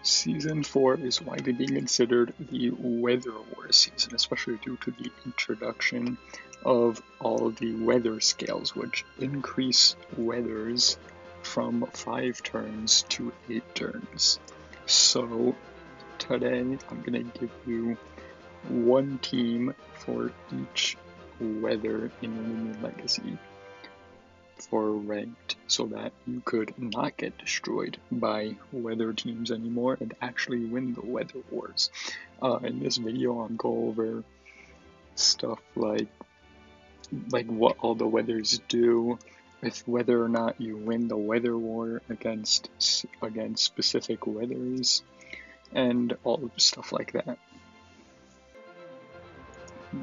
Season 4 is widely being considered the weather war season, especially due to the introduction of all the weather scales, which increase weathers from 5 turns to 8 turns. So today I'm going to give you one team for each weather in Loomian Legacy for ranked, so that you could not get destroyed by weather teams anymore and actually win the weather wars. In this video I'll go over stuff like what all the weathers do, with whether or not you win the weather war against specific weathers, and all stuff like that.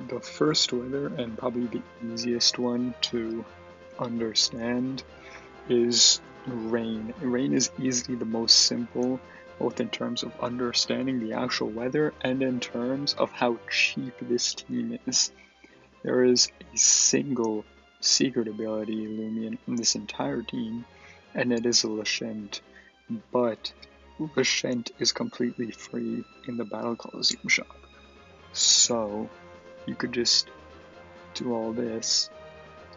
The first weather, and probably the easiest one to understand, is rain. Rain is easily the most simple, both in terms of understanding the actual weather and in terms of how cheap this team is. There is a single secret ability Loomian in this entire team, and it is Lashent, but Lashent is completely free in the Battle Coliseum shop. So you could just do all this,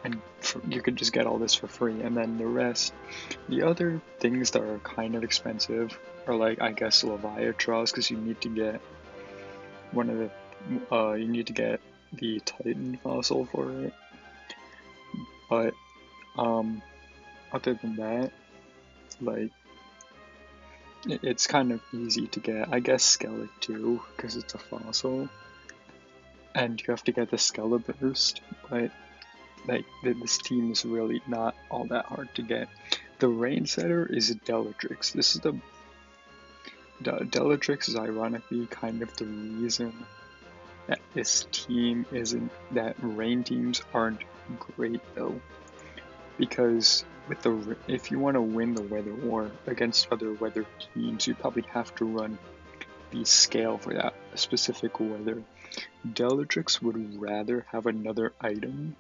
and you could just get all this for free, and then the rest, the other things that are kind of expensive are like, I guess, Leviatros, because you need to get one of the, you need to get the Titan fossil for it. But other than that, like, it's kind of easy to get. I guess Skellig too, because it's a fossil, and you have to get the Skeleburst, but like, this team is really not all that hard to get. The rain setter is Dellatrix. This is the Dellatrix is ironically kind of the reason that this team isn't, that rain teams aren't great though, because with the, if you want to win the weather war against other weather teams, you probably have to run the scale for that specific weather. Dellatrix would rather have another item,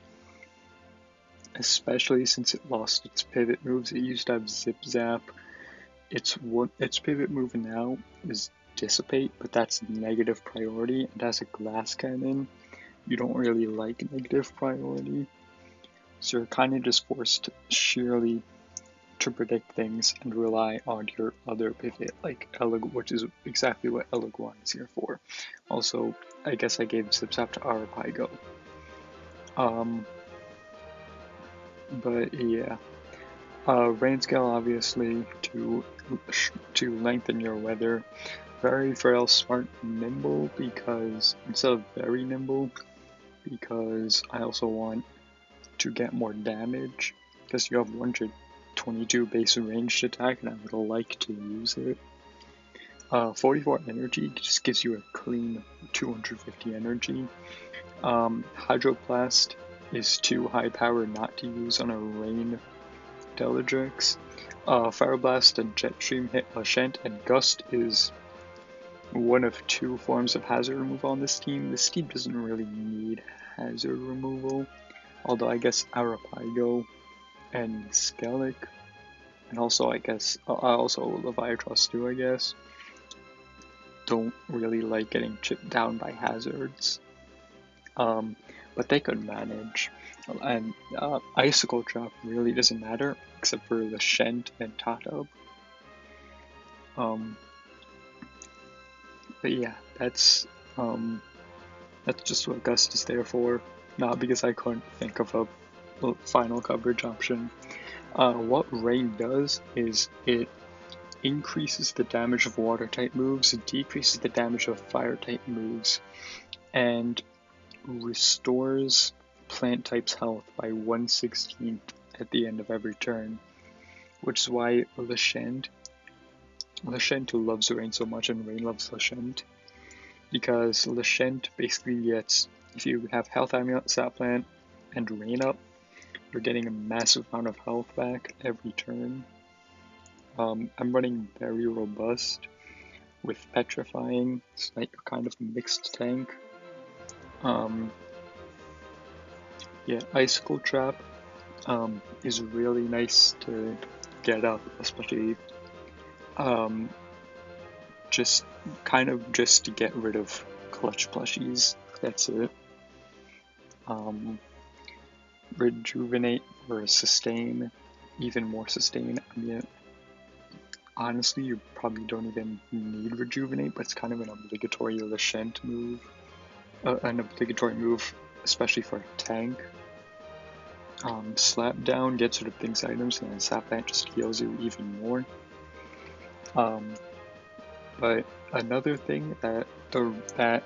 especially since it lost its pivot moves. It used to have Zip Zap. Its pivot move now is Dissipate, but that's negative priority. It has a glass cannon. You don't really like negative priority, so you're kind of just forced sheerly to predict things and rely on your other pivot, like which is exactly what y1s is here for. Also, I guess I gave Zip Zap to Arapago. But yeah, rain scale obviously to lengthen your weather. Very frail, smart, nimble, because instead of very nimble, because I also want to get more damage, because you have 122 base ranged attack and I would like to use it. 44 energy just gives you a clean 250 energy. Hydroblast is too high power not to use on a rain Dellatrix. Fire Blast and Jet Stream hit Lashent, and Gust is one of 2 forms of hazard removal on this team. This team doesn't really need hazard removal, although I guess Arapago and Skellig, and also I guess also Leviatros too, I guess, don't really like getting chipped down by hazards. But they could manage. And Icicle Trap really doesn't matter, except for Lashent and Tatub. But yeah, that's just what Gust is there for, not because I couldn't think of a final coverage option. What Rain does is it increases the damage of water type moves, decreases the damage of fire type moves, and restores plant type's health by 1/16 at the end of every turn, which is why Lashent, who loves Rain so much, and Rain loves Lashent, because Lashent basically gets, if you have Health Amulet, Sap Plant, and Rain up, you're getting a massive amount of health back every turn. I'm running very robust with Petrifying, so that you're kind of a mixed tank. Yeah, Icicle Trap is really nice to get up, especially just kind of just to get rid of clutch plushies. That's it. Rejuvenate or sustain, even more sustain. I mean, honestly, you probably don't even need rejuvenate, but it's kind of an obligatory Lashent move. An obligatory move, especially for a tank. Slap down gets rid of things items, and then slap back just heals you even more. But another thing that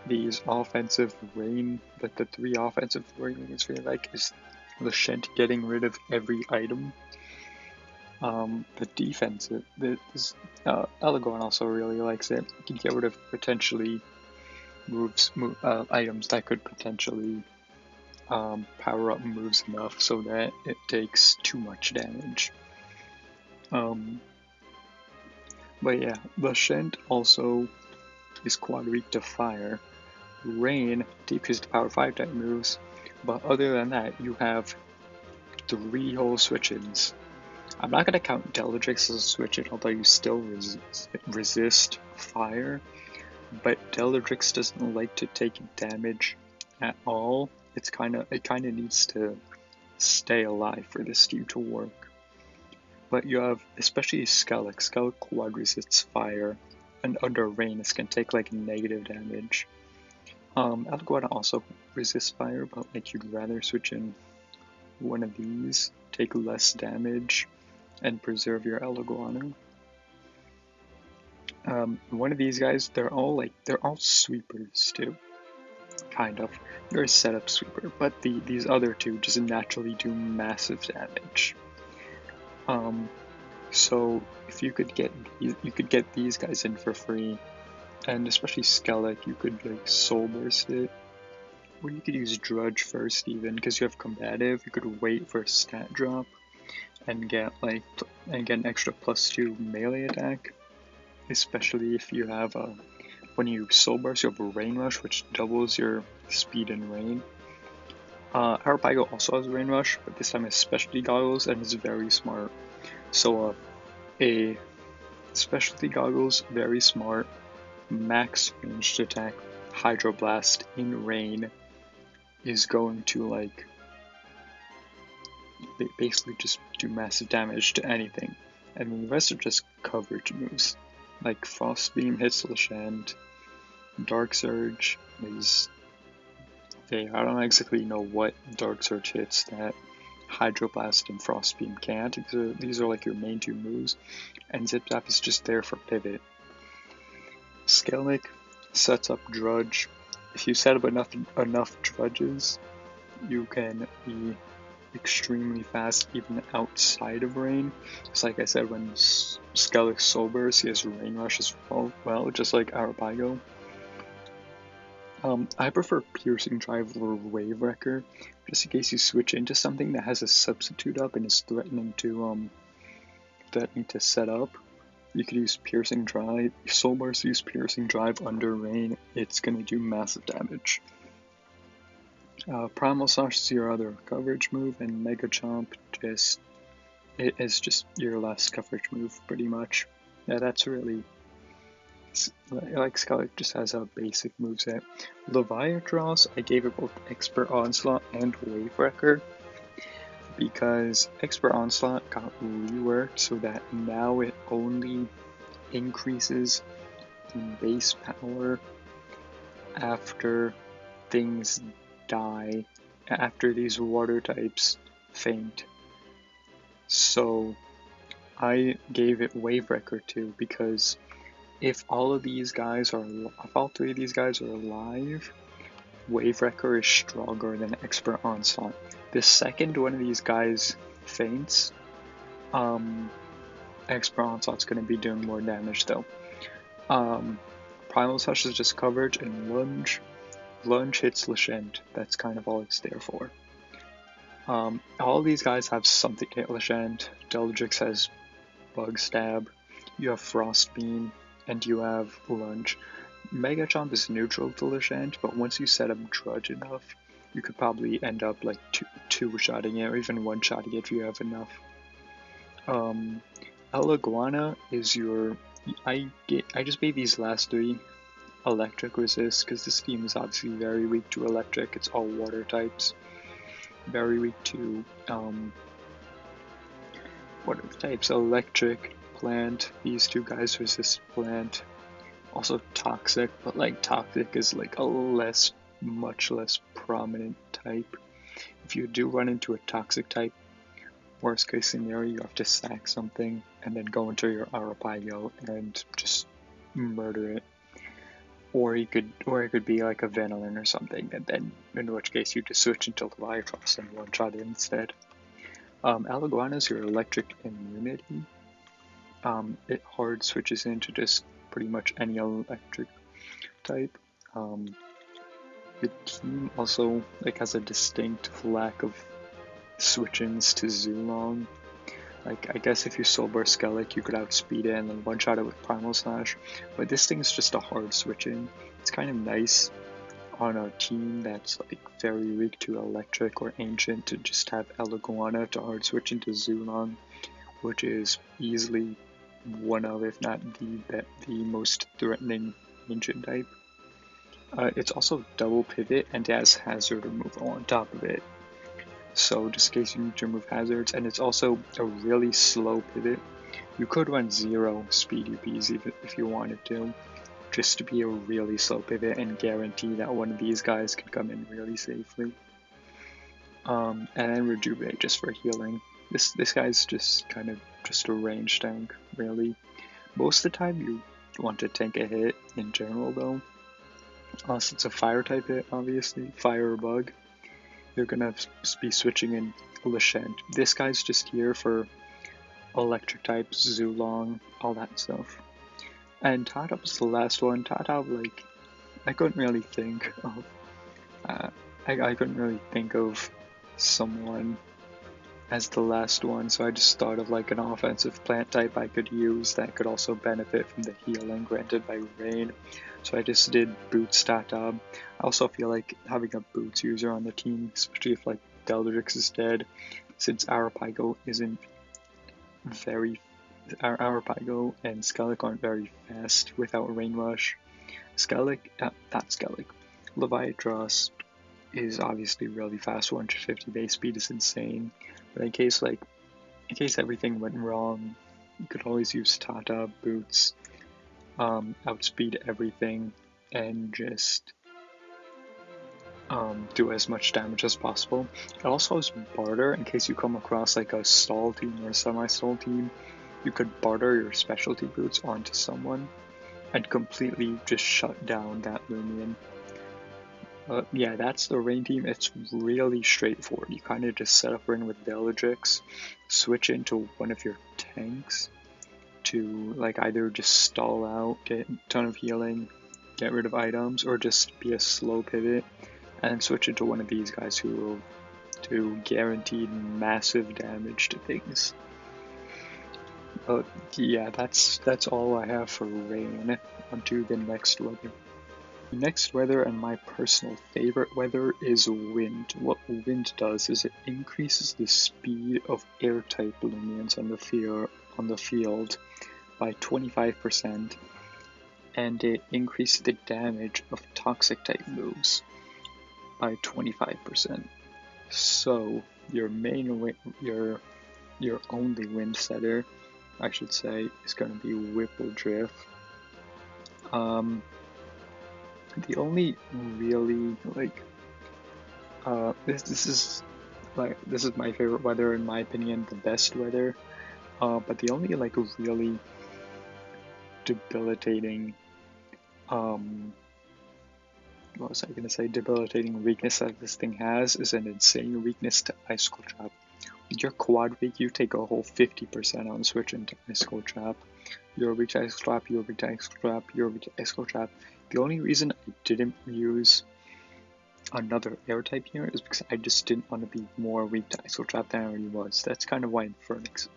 these offensive rain, that the 3 offensive rain units really like, is Lashent getting rid of every item. The defensive, Elagorn also really likes it. You can get rid of potentially items that could potentially power up moves enough so that it takes too much damage. But yeah, Lashent also is quad weak to fire. Rain decreases the power 5 type moves, but other than that, you have 3 whole switch-ins. I'm not going to count Deladrix as a switch-in, although you still resist fire, but Deladrix doesn't like to take damage at all. It kind of needs to stay alive for this scheme to work. But you have, especially Skellig. Skellig quad resists fire, and under rain it can take like negative damage. Elagorn also resists fire, but like you'd rather switch in one of these, take less damage, and preserve your Elagorn. One of these guys, they're all sweepers too. Kind of. You're a setup sweeper, but these other 2 just naturally do massive damage. So if you could get these guys in for free, and especially Skellig, you could like soul burst it, or you could use Drudge first even, because you have combative. You could wait for a stat drop and get an extra +2 melee attack, especially if you have when you soul burst, you have a rain rush, which doubles your speed in rain. Arapago also has rain rush, but this time has specialty goggles and is very smart. So a specialty goggles, very smart, max ranged attack, Hydroblast in rain is going to like basically just do massive damage to anything, and then the rest are just coverage moves. Like Frost Beam hits Lashent, Dark Surge is I don't exactly know what Dark Surge hits that Hydroblast and Frost Beam can't. These are like your main 2 moves, and Zip Zap is just there for pivot. Skellig sets up Drudge. If you set up enough Drudges, you can be extremely fast even outside of rain. Just like I said, when Skellig soul bursts, he has rain rush as well, just like Arapago. I prefer Piercing Drive or Wave Wrecker, just in case you switch into something that has a substitute up and is threatening to set up. You could use Piercing Drive. Soul Burst, use Piercing Drive under rain. It's gonna do massive damage. Primal Slash is your other coverage move, and Mega Chomp is just your last coverage move, pretty much. Yeah, that's really. Like Skellig just has a basic moveset. Leviatros, I gave it both Expert Onslaught and Wave Wrecker, because Expert Onslaught got reworked so that now it only increases in base power after things die, after these water types faint. So I gave it Wave Wrecker too, because if all 3 of these guys are alive, Wave Wrecker is stronger than Expert Onslaught. The second one of these guys faints, Expert Onslaught's going to be doing more damage though. Primal Slash is just coverage, and Lunge. Lunge hits Lashent. That's kind of all it's there for. All these guys have something to hit Lashent. Deladrix has Bug Stab. You have Frost Beam. And you have Lunge. Mega Chomp is neutral to Lashent, but once you set up Drudge enough, you could probably end up like two-shotting it, or even one-shotting it if you have enough. Elagorn is your I just made these last three electric resist because this team is obviously very weak to electric. It's all water types. Very weak to what are the types? Electric, plant. These two guys resist plant. Also toxic, but like toxic is like a much less prominent type. If you do run into a toxic type, worst case scenario, you have to sack something and then go into your Arapago and just murder it. Or it could be like a Vanillin or something, and then in which case you just switch into Leviatros and one-shot it instead. Alaguana is your electric immunity. It hard switches into just pretty much any electric type. The team also like has a distinct lack of switch-ins to Zulong. Like, I guess if you Soulburst Skellig, you could outspeed it and then one-shot it with Primal Slash, but this thing's just a hard switch-in. It's kind of nice on a team that's like very weak to Electric or Ancient to just have Alaguana to hard switch into Zulong, which is easily one of, if not the most threatening Ancient type. It's also double pivot and it has hazard removal on top of it. So just in case you need to remove hazards, and it's also a really slow pivot. You could run 0 speed UPs even if you wanted to, just to be a really slow pivot and guarantee that one of these guys could come in really safely. And then rejuvenate just for healing. This guy's just kind of just a range tank, really. Most of the time you want to tank a hit in general though. Unless it's a fire type hit, obviously, fire or bug. You're gonna be switching in Lashent. This guy's just here for electric types, Zulong, all that stuff. And Tata was the last one. Tata, like, I couldn't really think of. I couldn't really think of someone as the last one, so I just thought of like an offensive plant type I could use that could also benefit from the healing granted by rain. So I just did Boots Tata. I also feel like having a Boots user on the team, especially if like Deldrix is dead, since Arapago isn't very... Arapago and Skellig aren't very fast without Rain Rush. Not Skellig. Leviatros is obviously really fast, 150 base speed is insane. But in case everything went wrong, you could always use Tata, Boots, outspeed everything, and just do as much damage as possible. It also has barter in case you come across like a stall team or a semi-stall team. You could barter your specialty boots onto someone and completely just shut down that Loomian. Yeah, that's the rain team. It's really straightforward. You kind of just set up ring with Bellatrix, switch into one of your tanks to like either just stall out, get a ton of healing, get rid of items, or just be a slow pivot, and switch into one of these guys who will do guaranteed massive damage to things. But yeah, that's all I have for rain. On to the next weather. The next weather, and my personal favorite weather, is wind. What wind does is it increases the speed of air-type Loomians on the field by 25%, and it increases the damage of toxic-type moves by 25%. So your only wind setter, I should say, is going to be Whipple-Drift. The only really like this is my favorite weather, in my opinion, the best weather. But the only like really debilitating debilitating weakness that this thing has is an insane weakness to Icicle Trap. With your quad weak, you take a whole 50% on switch into Icicle Trap. You're weak to Icicle Trap, you're weak to Icicle Trap, you're weak to Icicle Trap. The only reason I didn't use another air type here is because I just didn't want to be more weak to Icicle Trap than I already was. That's kind of why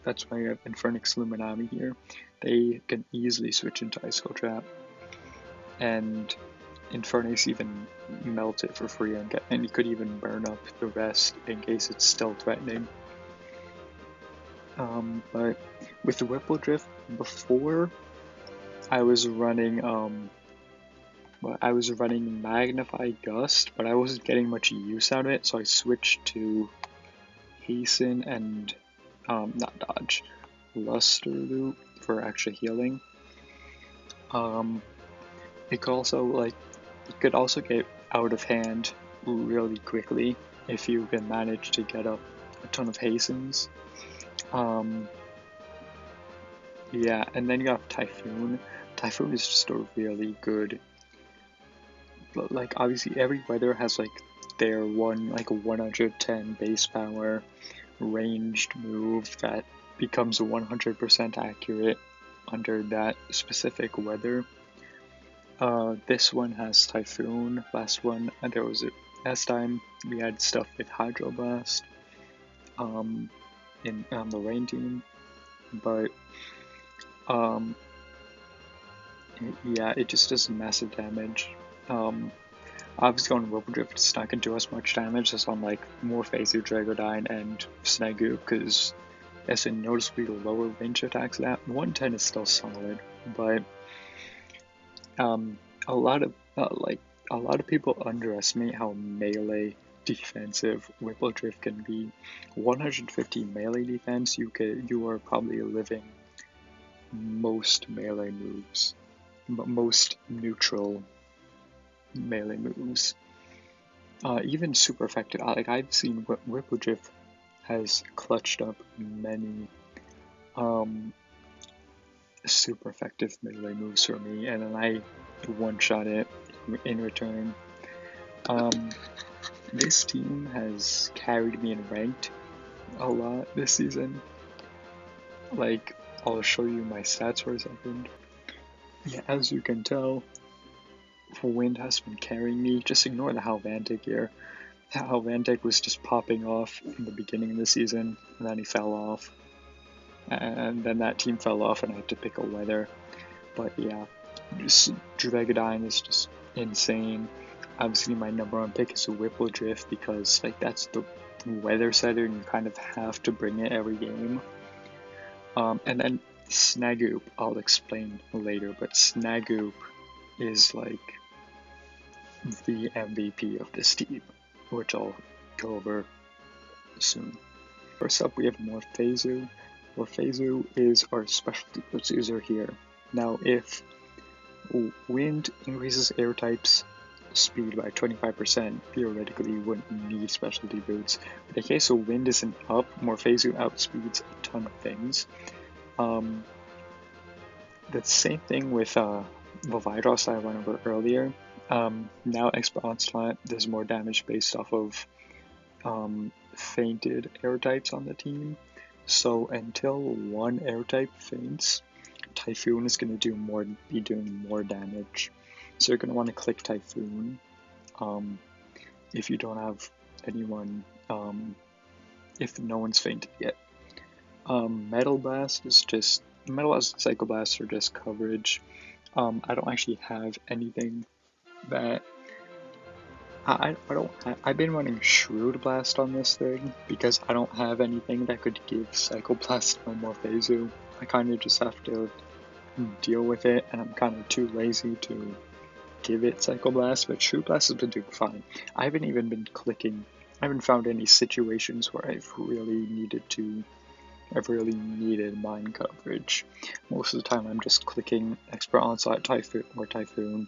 that's why I have Infernix Luminami here. They can easily switch into Icicle Trap, and Infernix even melt it for free, and you could even burn up the rest in case it's still threatening. But with the Whipple Drift, before I was running Magnified Gust, but I wasn't getting much use out of it, so I switched to Hasten and not Dodge, Luster Loop for extra healing. It could also get out of hand really quickly if you can manage to get up a ton of hastens. Yeah, and then you have Typhoon. Typhoon is just a really good, but like obviously every weather has like their 110 base power ranged move that becomes 100% accurate under that specific weather. This one has Typhoon. Last time we had stuff with Hydroblast on the rain team, but yeah, it just does massive damage. Obviously on Whipple it's not going to do as much damage as on like Morpheus, Dragodine, and Snagoop, because it's a noticeably lower range attacks. That 110 is still solid, but a lot of people underestimate how melee defensive Whipple Drift can be. 150 melee defense, you are probably living most melee moves, most neutral melee moves. Even super effective. Like I've seen Whipple Drift has clutched up many super effective melee moves for me, and then I one-shot it in return. This team has carried me in ranked a lot this season. Like, I'll show you my stats for a second. Yeah, as you can tell, Wind has been carrying me. Just ignore the Halvantic here. Halvantic was just popping off in the beginning of the season, and then he fell off. And then that team fell off and I had to pick a weather. But yeah, Dragodine is just insane. Obviously my number one pick is a Whipple Drift because like that's the weather setter and you kind of have to bring it every game. And then Snagoop, I'll explain later, but Snagoop is like the MVP of this team, which I'll go over soon. First up, we have Morpheus. Morpheus is our specialty boots user here. Now, if Wind increases air types speed by 25%, theoretically you wouldn't need specialty boots. But in case of Wind isn't up, Morpheus outspeeds a ton of things. The same thing with Leviatros I went over earlier. Now Expert Onslaught does more damage based off of fainted air types on the team. So until one air type faints, Typhoon is going to be doing more damage. So you're going to want to click Typhoon if you don't have anyone, if no one's fainted yet. Metal Blast and Psycho Blast are just coverage. I don't actually have anything that I've been running Shrewd Blast on this thing because I don't have anything that could give Psycho Blast on Morpheus. I kind of just have to deal with it, and I'm kind of too lazy to give it Psycho Blast, but Shrewd Blast has been doing fine. I haven't found any situations where I've really needed mind coverage. Most of the time I'm just clicking Expert Onslaught Typhoon.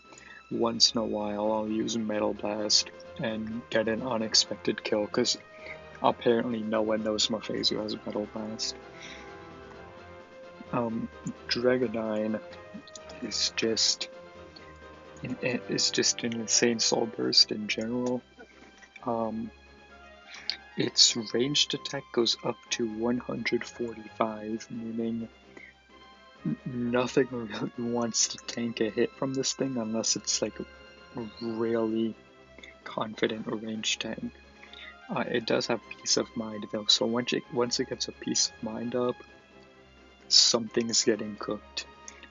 Once in a while I'll use Metal Blast and get an unexpected kill, because apparently no one knows Morpheus has Metal Blast. Dragodine is just an insane soul burst in general. Its ranged attack goes up to 145, meaning nothing really wants to tank a hit from this thing unless it's like a really confident ranged tank. It does have Peace of Mind though, so once it gets a Peace of Mind up, something's getting cooked,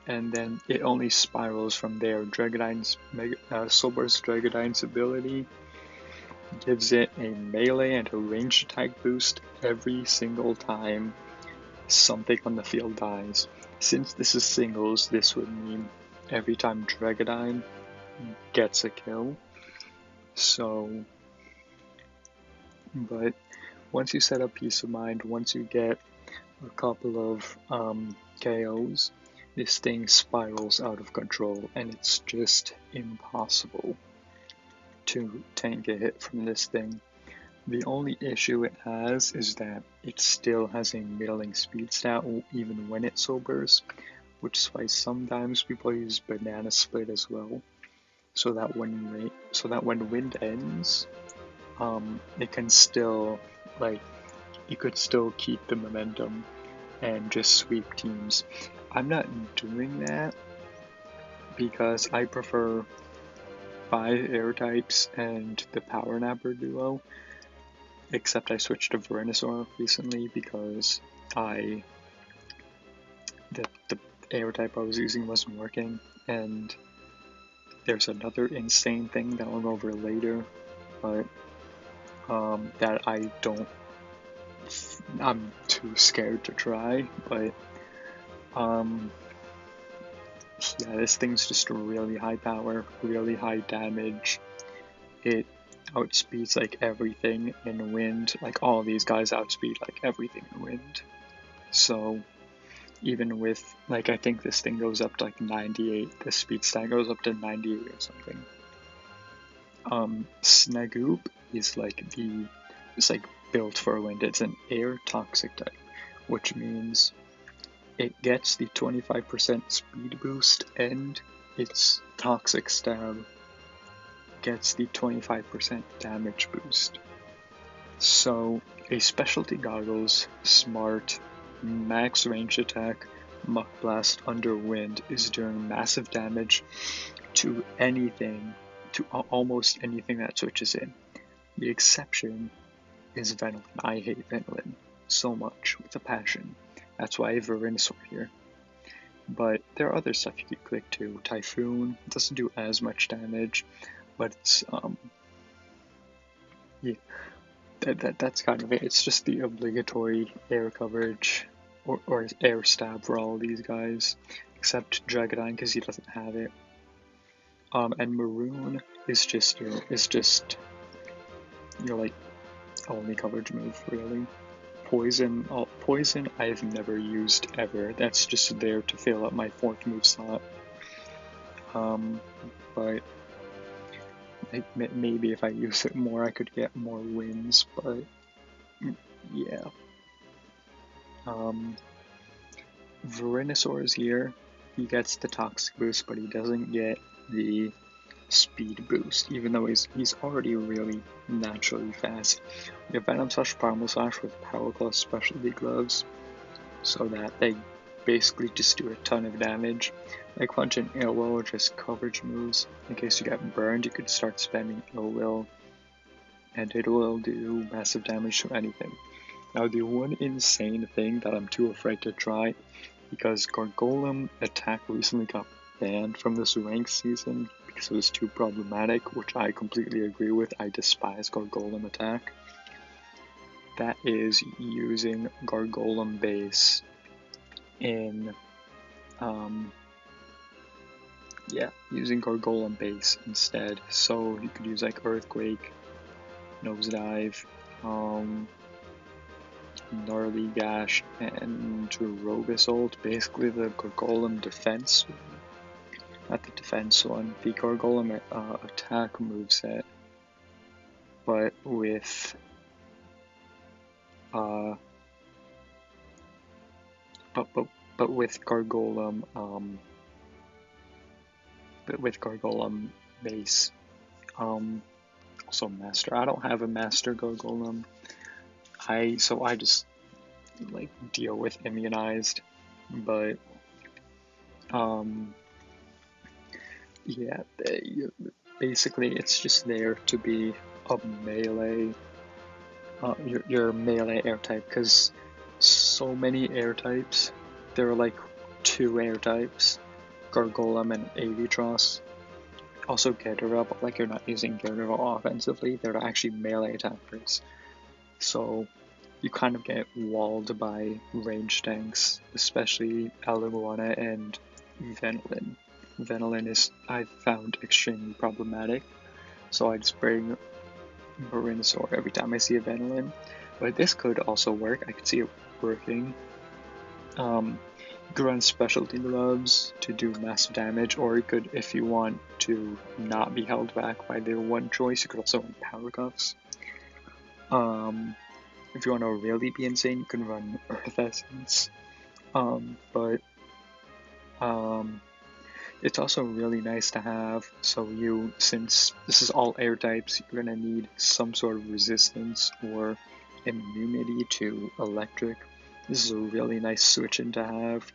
and then it only spirals from there. Soulburst Dragodine's ability gives it a melee and a ranged attack boost every single time something on the field dies. Since this is singles, this would mean every time Dragadine gets a kill. So, but once you set up Peace of Mind, once you get a couple of KOs, this thing spirals out of control, and it's just impossible to tank a hit from this thing. The only issue it has is that it still has a middling speed stat even when it sobers, which is why sometimes people use Banana Split as well, so that when wind ends, it can still, like, you could still keep the momentum and just sweep teams. I'm not doing that because I prefer 5 air types and the Power Napper duo, except I switched to Venusaur recently because the air type I was using wasn't working, and there's another insane thing that I'll go over later, but that I'm too scared to try, but yeah, this thing's just really high power, really high damage. It outspeeds like everything in wind, like all these guys outspeed like everything in wind. So even with, like, I think this thing goes up to like 98, the speed stat goes up to 98 or something. Snagoop is like it's like built for wind. It's an air toxic type, which means it gets the 25% speed boost, and its toxic stab gets the 25% damage boost. So a specialty goggles smart max range attack Muck Blast under wind is doing massive damage to almost anything that switches in. The exception is Venilin. I hate Venilin so much with a passion. That's why I have Venusaur here. But there are other stuff you could click too. Typhoon doesn't do as much damage, but it's yeah, that's kind of it. It's just the obligatory air coverage or air stab for all these guys, except Dragadine because he doesn't have it. And Maroon is just your like only coverage move really. Poison I've never used ever. That's just there to fill up my 4th move slot. But maybe if I use it more, I could get more wins. But yeah. Venusaur is here. He gets the toxic boost, but he doesn't get the speed boost, even though he's already really naturally fast. We have Venom Slash, Primal Slash with Power Claw Specialty Gloves, so that they basically just do a ton of damage. Like Punch and Ill Will are just coverage moves. In case you get burned, you could start spamming Ill Will, and it will do massive damage to anything. Now the one insane thing that I'm too afraid to try, because Gargolem attack recently got banned from this ranked season because it was too problematic, which I completely agree with. I despise Gargolem attack. That is using Gargolem base in using Gargolem base instead. So you could use like Earthquake, Nosedive, Gnarly Gash, and Robosolt, basically the Gargolem defense one. Not the defense one, the Gargolem attack moveset, but with Gargolem base. Also Master. I don't have a Master Gargolem. So I just like deal with Immunized, but yeah, basically it's just there to be a melee, your melee air type, because so many air types, there are like 2 air types, Gargolem and Avitross. Also Ghidorah, but like you're not using Ghidorah offensively, they're actually melee attackers. So you kind of get walled by range tanks, especially Alaguana and Venilin. Venoline is, I've found, extremely problematic, so I just bring Venusaur every time I see a Venoline. But this could also work. I could see it working. You could run specialty gloves to do massive damage, or you could, if you want to not be held back by their one choice, you could also run power cuffs. If you want to really be insane, you can run Earth Essence. But it's also really nice to have, so since this is all air types, you're going to need some sort of resistance or immunity to electric. This is a really nice switch in to have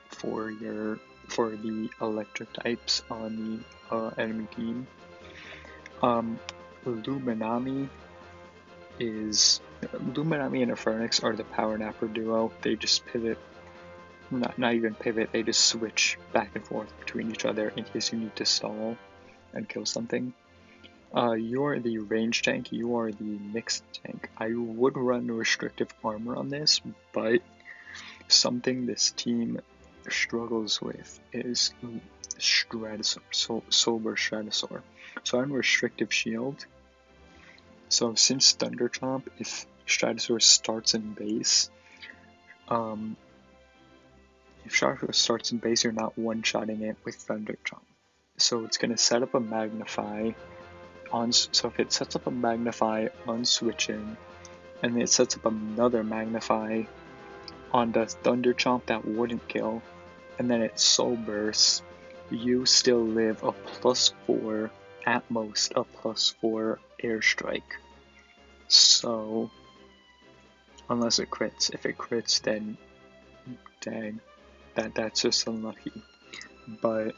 for the electric types on the enemy team. Luminami and Infernax are the Power Napper duo. They just pivot, not even pivot, they just switch back and forth between each other in case you need to stall and kill something. You're the range tank, you are the mixed tank. I would run restrictive armor on this, but something this team struggles with is Stratosaur, Sober Stratosaur. So I'm restrictive shield. So since Thunder Chomp, if Stratosaur starts in base, you're not one-shotting it with Thunder Chomp. So it's gonna set up a Magnify on. So if it sets up a Magnify on switching, and then it sets up another Magnify on the Thunder Chomp that wouldn't kill, and then it Soul Bursts, you still live a +4, at most a +4 airstrike. So, unless it crits. If it crits, then dang, that's just unlucky. But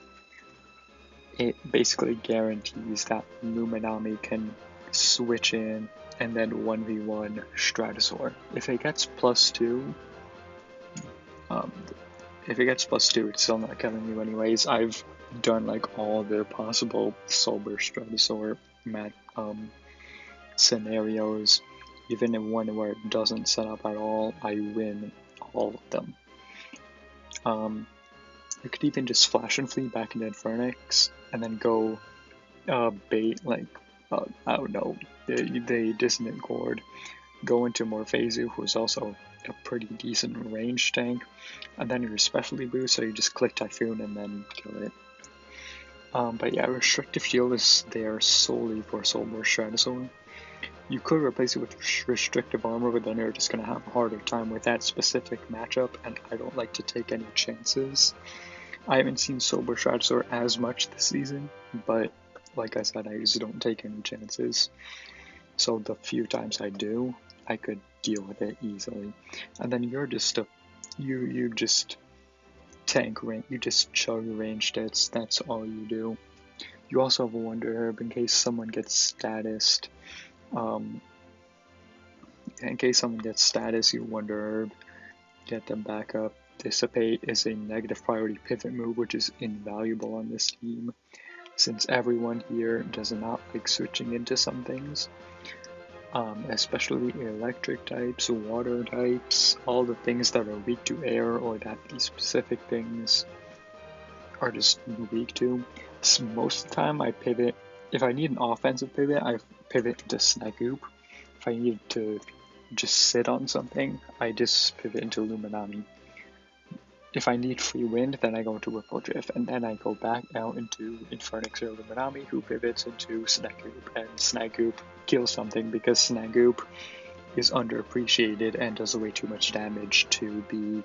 it basically guarantees that Luminami can switch in and then 1v1 Stratosaur. If it gets +2, it's still not killing you anyways. I've done like all the possible Sober Stratosaur scenarios. Even in one where it doesn't set up at all, I win all of them. You could even just Flash and Flee back into Infernax and then go bait like, I don't know, the Dissonant Chord, go into Morphezu, who's also a pretty decent range tank, and then your specialty boost, so you just click Typhoon and then kill it. But yeah, Restrictive Shield is there solely for Soulburst Stratosaur. You could replace it with Restrictive Armor, but then you're just going to have a harder time with that specific matchup, and I don't like to take any chances. I haven't seen Sober Stratosaur as much this season, but like I said, I usually don't take any chances. So the few times I do, I could deal with it easily. And then you're just you just tank range, you just chug range hits, that's all you do. You also have a Wonder Herb in case someone gets statused. In case someone gets status, you Wonder Herb, get them back up. Dissipate is a negative priority pivot move, which is invaluable on this team, since everyone here does not like switching into some things. Especially electric types, water types, all the things that are weak to air or that these specific things are just weak to. So most of the time I pivot. If I need an offensive pivot, I pivot into Snagoop. If I need to just sit on something, I just pivot into Luminami. If I need free wind, then I go into Ripple Drift, and then I go back out into Infernax or Luminami, who pivots into Snagoop, and Snagoop kills something because Snagoop is underappreciated and does way too much damage to be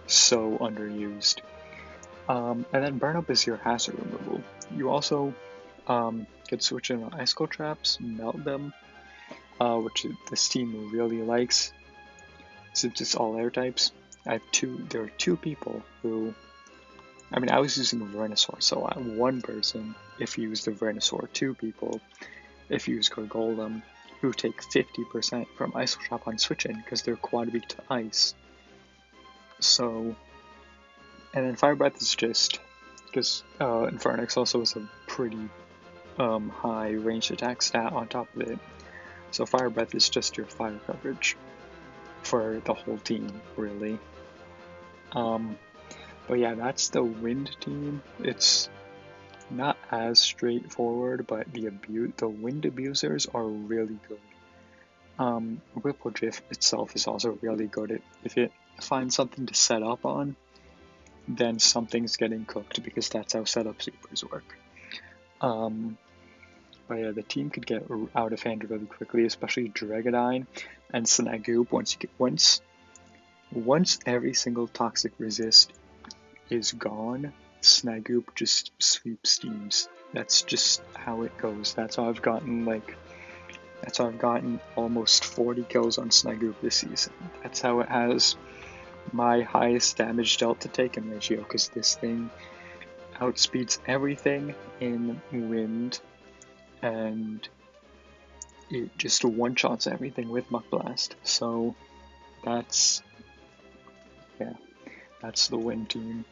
so underused. And then Burn Up is your hazard removal. You also could switch in on Icicle Traps, melt them, which this team really likes, since it's all air types. There are two people who, I was using a Venusaur, so one person if you use the Venusaur, two people if you use Gargolem, who take 50% from Icicle Trap on switch in because they're quad weak to ice. So, and then Fire Breath is just because Infernax also has a pretty high ranged attack stat on top of it. So Fire Breath is just your fire coverage for the whole team, really. But yeah, that's the wind team. It's not as straightforward, but the wind abusers are really good. Ripple Drift itself is also really good. If it finds something to set up on, then something's getting cooked, because that's how setup supers work. But yeah, the team could get out of hand really quickly, especially Dragonine and Snagoop. Once every single toxic resist is gone, Snagoop just sweeps teams. That's just how it goes. That's how I've gotten almost 40 kills on Snagoop this season. That's how it has my highest damage dealt to taken ratio, because this thing outspeeds everything in wind, and it just one-shots everything with Muck Blast. So that's the wind team.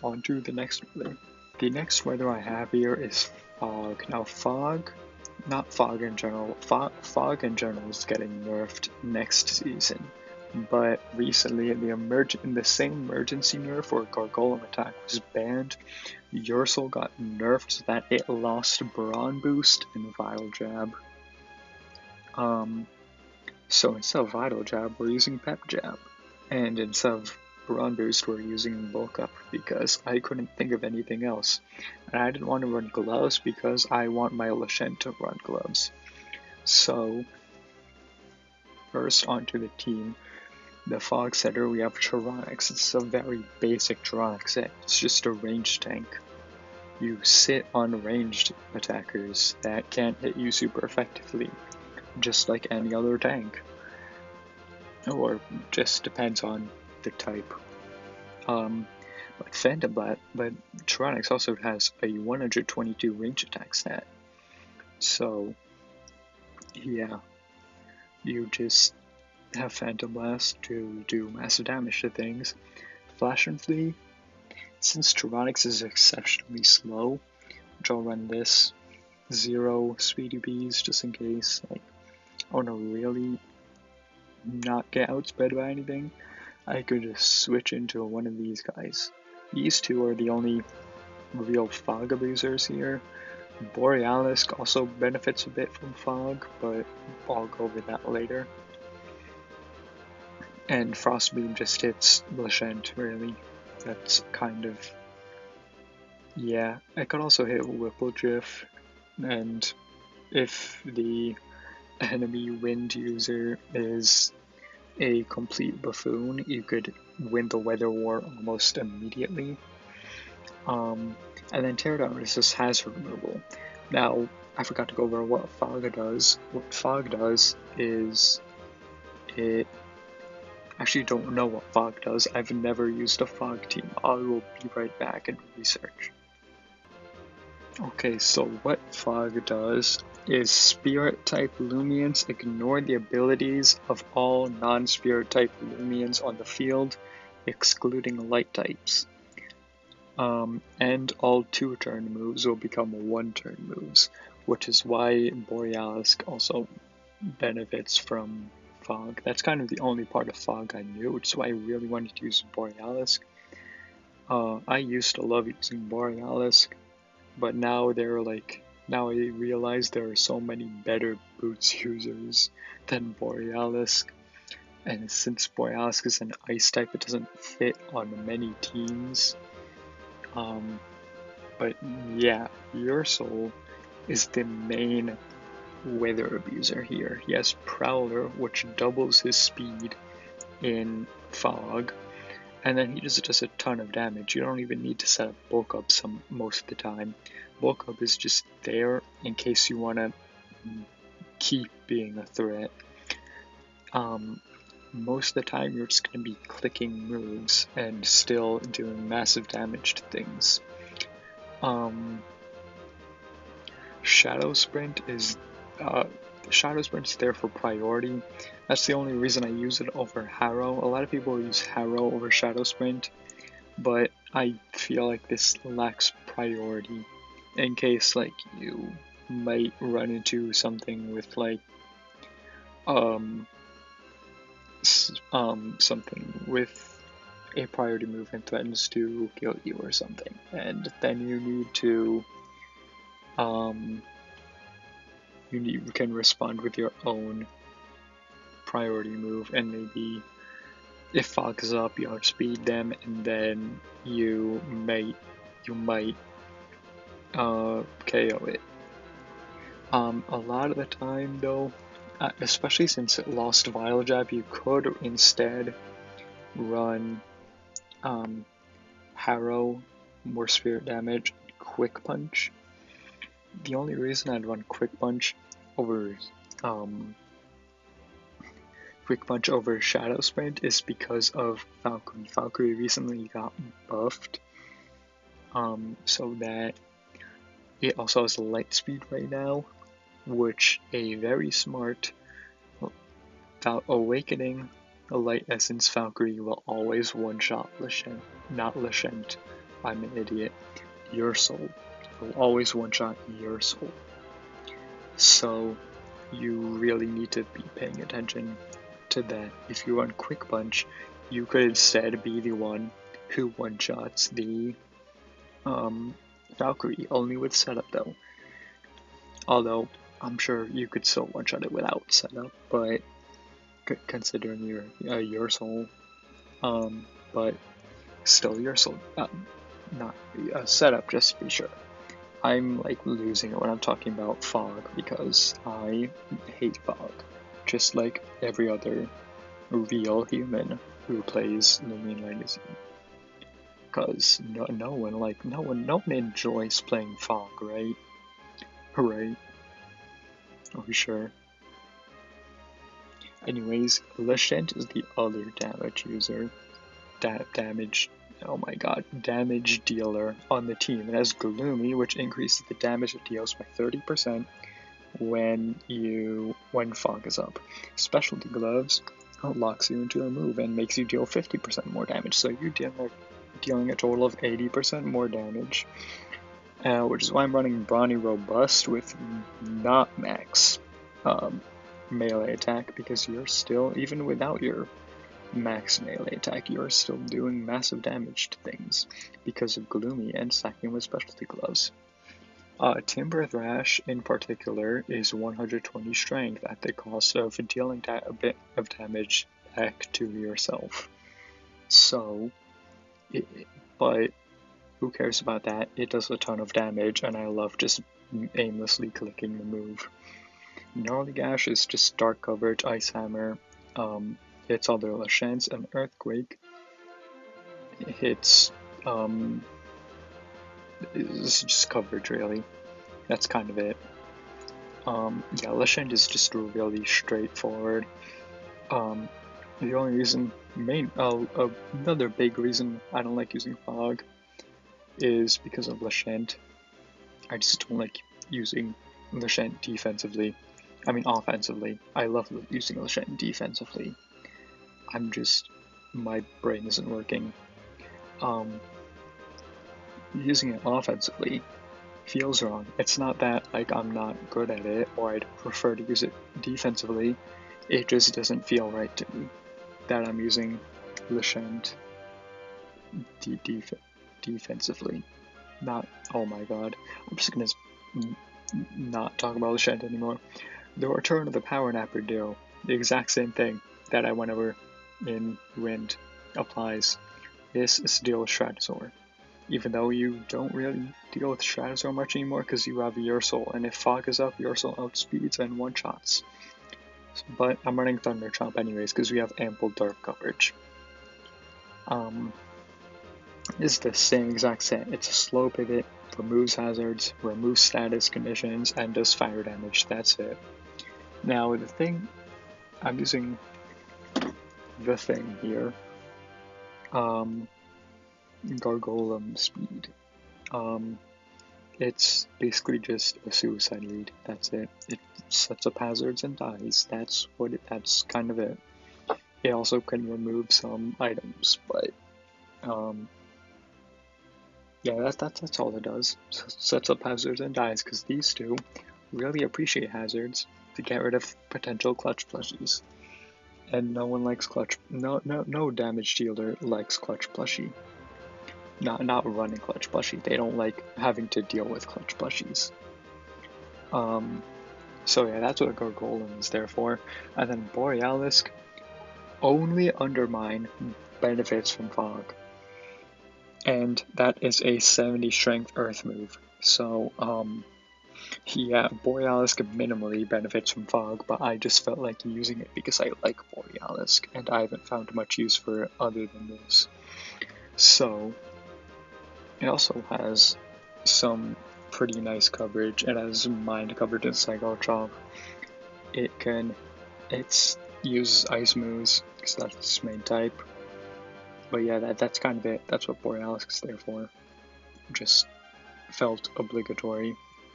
On to the next weather. The next weather I have here is fog. Now not fog in general, fog in general is getting nerfed next season. But recently, in the same emergency nerf where Gargolem attack was banned, Ursul got nerfed so that it lost Brawn Boost and Vital Jab. So instead of Vital Jab, we're using Pep Jab. And instead of Brawn Boost, we're using Bulk Up, because I couldn't think of anything else. And I didn't want to run Gloves because I want my Lashent to run Gloves. So, first onto the team. The Fog Setter, we have Tyrannox. It's a very basic Tyrannox set. It's just a ranged tank. You sit on ranged attackers that can't hit you super effectively, just like any other tank. Or just depends on the type. But Tyrannox also has a 122 range attack stat. So, yeah, you just have Phantom Blast to do massive damage to things. Flash and Flee, since Tyrannox is exceptionally slow, which I'll run this 0 Speedy Bees just in case. Like, I want to really not get outsped by anything. I could just switch into one of these guys. These two are the only real fog abusers here. Borealis also benefits a bit from fog, but I'll go over that later. And Frostbeam just hits Lashent, really. That's kind of... yeah, I could also hit Whippledrift, and if the enemy wind user is a complete buffoon, you could win the Weather War almost immediately. And then Teardown just has removal. Now, I forgot to go over what Fog does. What Fog does is it... actually don't know what Fog does. I've never used a Fog team. I will be right back and research. Okay, so what Fog does is Spirit type Loomians ignore the abilities of all non-Spirit type Loomians on the field, excluding Light types. And all 2-turn moves will become 1-turn moves, which is why Borealis also benefits from Fog. That's kind of the only part of Fog I knew, which is why I really wanted to use Borealis. I used to love using Borealis, but now now I realize there are so many better boots users than Borealis. And since Borealis is an ice type, it doesn't fit on many teams. But yeah, Ursul is the main weather abuser here. He has Prowler, which doubles his speed in Fog, and then he just does a ton of damage. You don't even need to set up Bulk Up most of the time. Bulk Up is just there in case you want to keep being a threat. Most of the time you're just going to be clicking moves and still doing massive damage to things. Shadow Sprint is there for priority. That's the only reason I use it over Harrow. A lot of people use Harrow over Shadow Sprint, but I feel like this lacks priority in case like you might run into something with like something with a priority move and threatens to kill you or something, and then you need to you can respond with your own priority move, and maybe if fog is up, you outspeed them, and then you might KO it. A lot of the time though, especially since it lost Vile Jab, you could instead run Harrow, more spirit damage, Quick Punch. The only reason I'd run Quick Punch over Shadow Sprint is because of Valkyrie. Valkyrie recently got buffed, so that it also has light speed right now, which a very smart Awakening a Light Essence Valkyrie will always one-shot Lashent, not Lashent, I'm an idiot, your soul. It will always one-shot your soul. So you really need to be paying attention to that. If you run Quick Punch, you could instead be the one who one-shots the Valkyrie, only with setup though. Although, I'm sure you could still one-shot it without setup, but considering your soul, but still your soul, not setup, just to be sure. I'm like losing it when I'm talking about fog because I hate fog, just like every other real human who plays Loomian Legacy. Because no one enjoys playing fog, right? Right? Are we sure? Anyways, Lashent is the other damage user. Damage dealer on the team. It has Gloomy, which increases the damage it deals by 30% when fog is up. Specialty Gloves locks you into a move and makes you deal 50% more damage. So you're dealing a total of 80% more damage. Which is why I'm running Brawny Robust with not max melee attack, because you're still, even without your max melee attack, you're still doing massive damage to things because of Gloomy and stacking with Specialty Gloves. Timber Thrash in particular is 120 strength at the cost of dealing a bit of damage back to yourself. So, but who cares about that? It does a ton of damage, and I love just aimlessly clicking the move. Gnarly Gash is just dark coverage, Ice Hammer, hits other Lashents, and Earthquake hits, it's just coverage really. That's kind of it. Yeah, Lashent is just really straightforward. The only reason, another big reason I don't like using Fog is because of Lashent. I just don't like using Lashent defensively. I mean offensively. I love using Lashent defensively. My brain isn't working. Using it offensively feels wrong. It's not that like I'm not good at it or I'd prefer to use it defensively. It just doesn't feel right to me that I'm using Lashent defensively. Not, oh my god. I'm just gonna not talk about Lashent anymore. The Return of the Power Napper duo, the exact same thing that I went over in Wind, applies. This is to deal with Stratosaur. Even though you don't really deal with Stratosaur much anymore because you have your soul, and if Fog is up, your soul outspeeds and one-shots. But I'm running Thunder Chomp anyways because we have ample dark coverage. It's the same exact set. It's a slow pivot, removes hazards, removes status conditions, and does fire damage. That's it. Now the thing, I'm using the thing here, Gargolem Speed. It's basically just a suicide lead. That's it. It sets up hazards and dies. That's kind of it. It also can remove some items, but yeah, that's all it does. Sets up hazards and dies, because these two really appreciate hazards to get rid of potential clutch plushies. and no one likes clutch. No damage dealer likes clutch plushie. Not running clutch plushie. They don't like having to deal with clutch plushies. So yeah, that's what a Gargolem is there for. And then Borealisk, only Undermine benefits from Fog. And that is a 70 strength earth move. So, yeah, Borealisk minimally benefits from Fog, but I just felt like using it because I like Borealisk, and I haven't found much use for it other than this. So, it also has some pretty nice coverage. It has mind coverage and Psycho Chop. It uses ice moves, because that's its main type. But yeah, that's kind of it. That's what Borealisk is there for. Just felt obligatory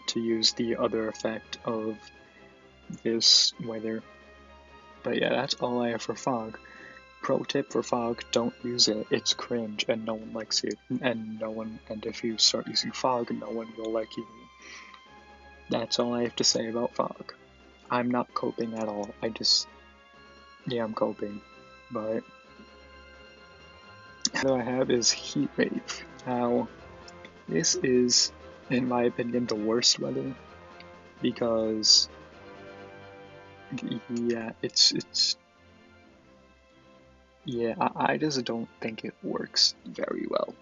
to use the other effect of this weather. But yeah, that's all I have for Fog. Pro tip for Fog, don't use it. It's cringe and no one likes it. And if you start using Fog, no one will like you. That's all I have to say about Fog. I'm not coping at all. Yeah, I'm coping. But what I have is Heatwave. Now, this is, in my opinion, the worst weather because, yeah, I just don't think it works very well.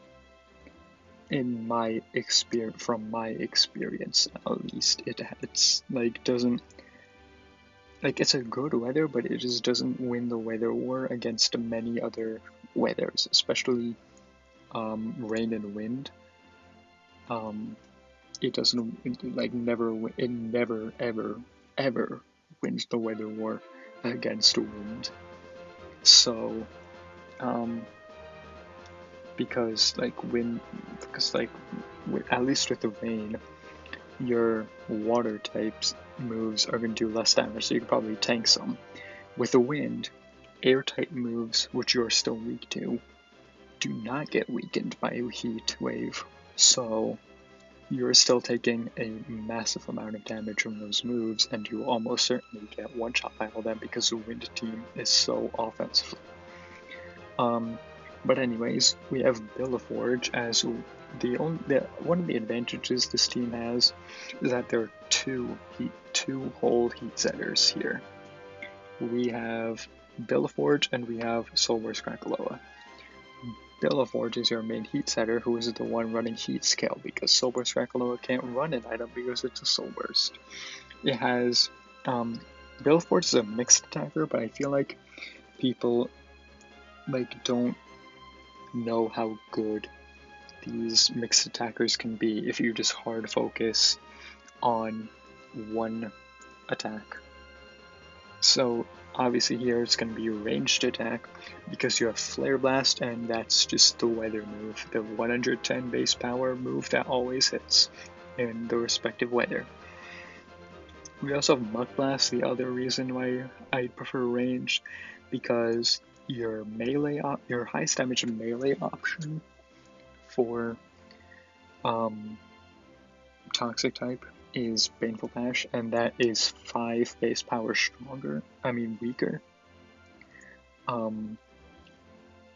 In my experience, from my experience at least, it's like doesn't. Like, it's a good weather, but it just doesn't win the weather war against many other weathers, especially rain and wind. It doesn't, it never, ever wins the weather war against wind. So, because at least with the rain, your water types moves are going to do less damage, so you can probably tank some. With the wind, air type moves, which you are still weak to, do not get weakened by a heat wave, so you're still taking a massive amount of damage from those moves, and you will almost certainly get one shot by all them because the wind team is so offensive. But anyways, we have Billaforge as one of the advantages this team has is that there are two whole heat setters here. We have Billaforge and we have Soulburst Krakaloa. Billaforge is your main heat setter, who is the one running heat scale because Soulburst Krakaloa can't run an item because it's a Soulburst. It has Billaforge is a mixed attacker, but I feel like people don't know how good these mixed attackers can be if you just hard focus on one attack. So obviously here it's going to be a ranged attack because you have Flare Blast, and that's just the weather move, the 110 base power move that always hits in the respective weather. We also have Mud Blast, the other reason why I prefer ranged, because your highest damage melee option for Toxic type is Baneful Bash, and that is 5 base power weaker.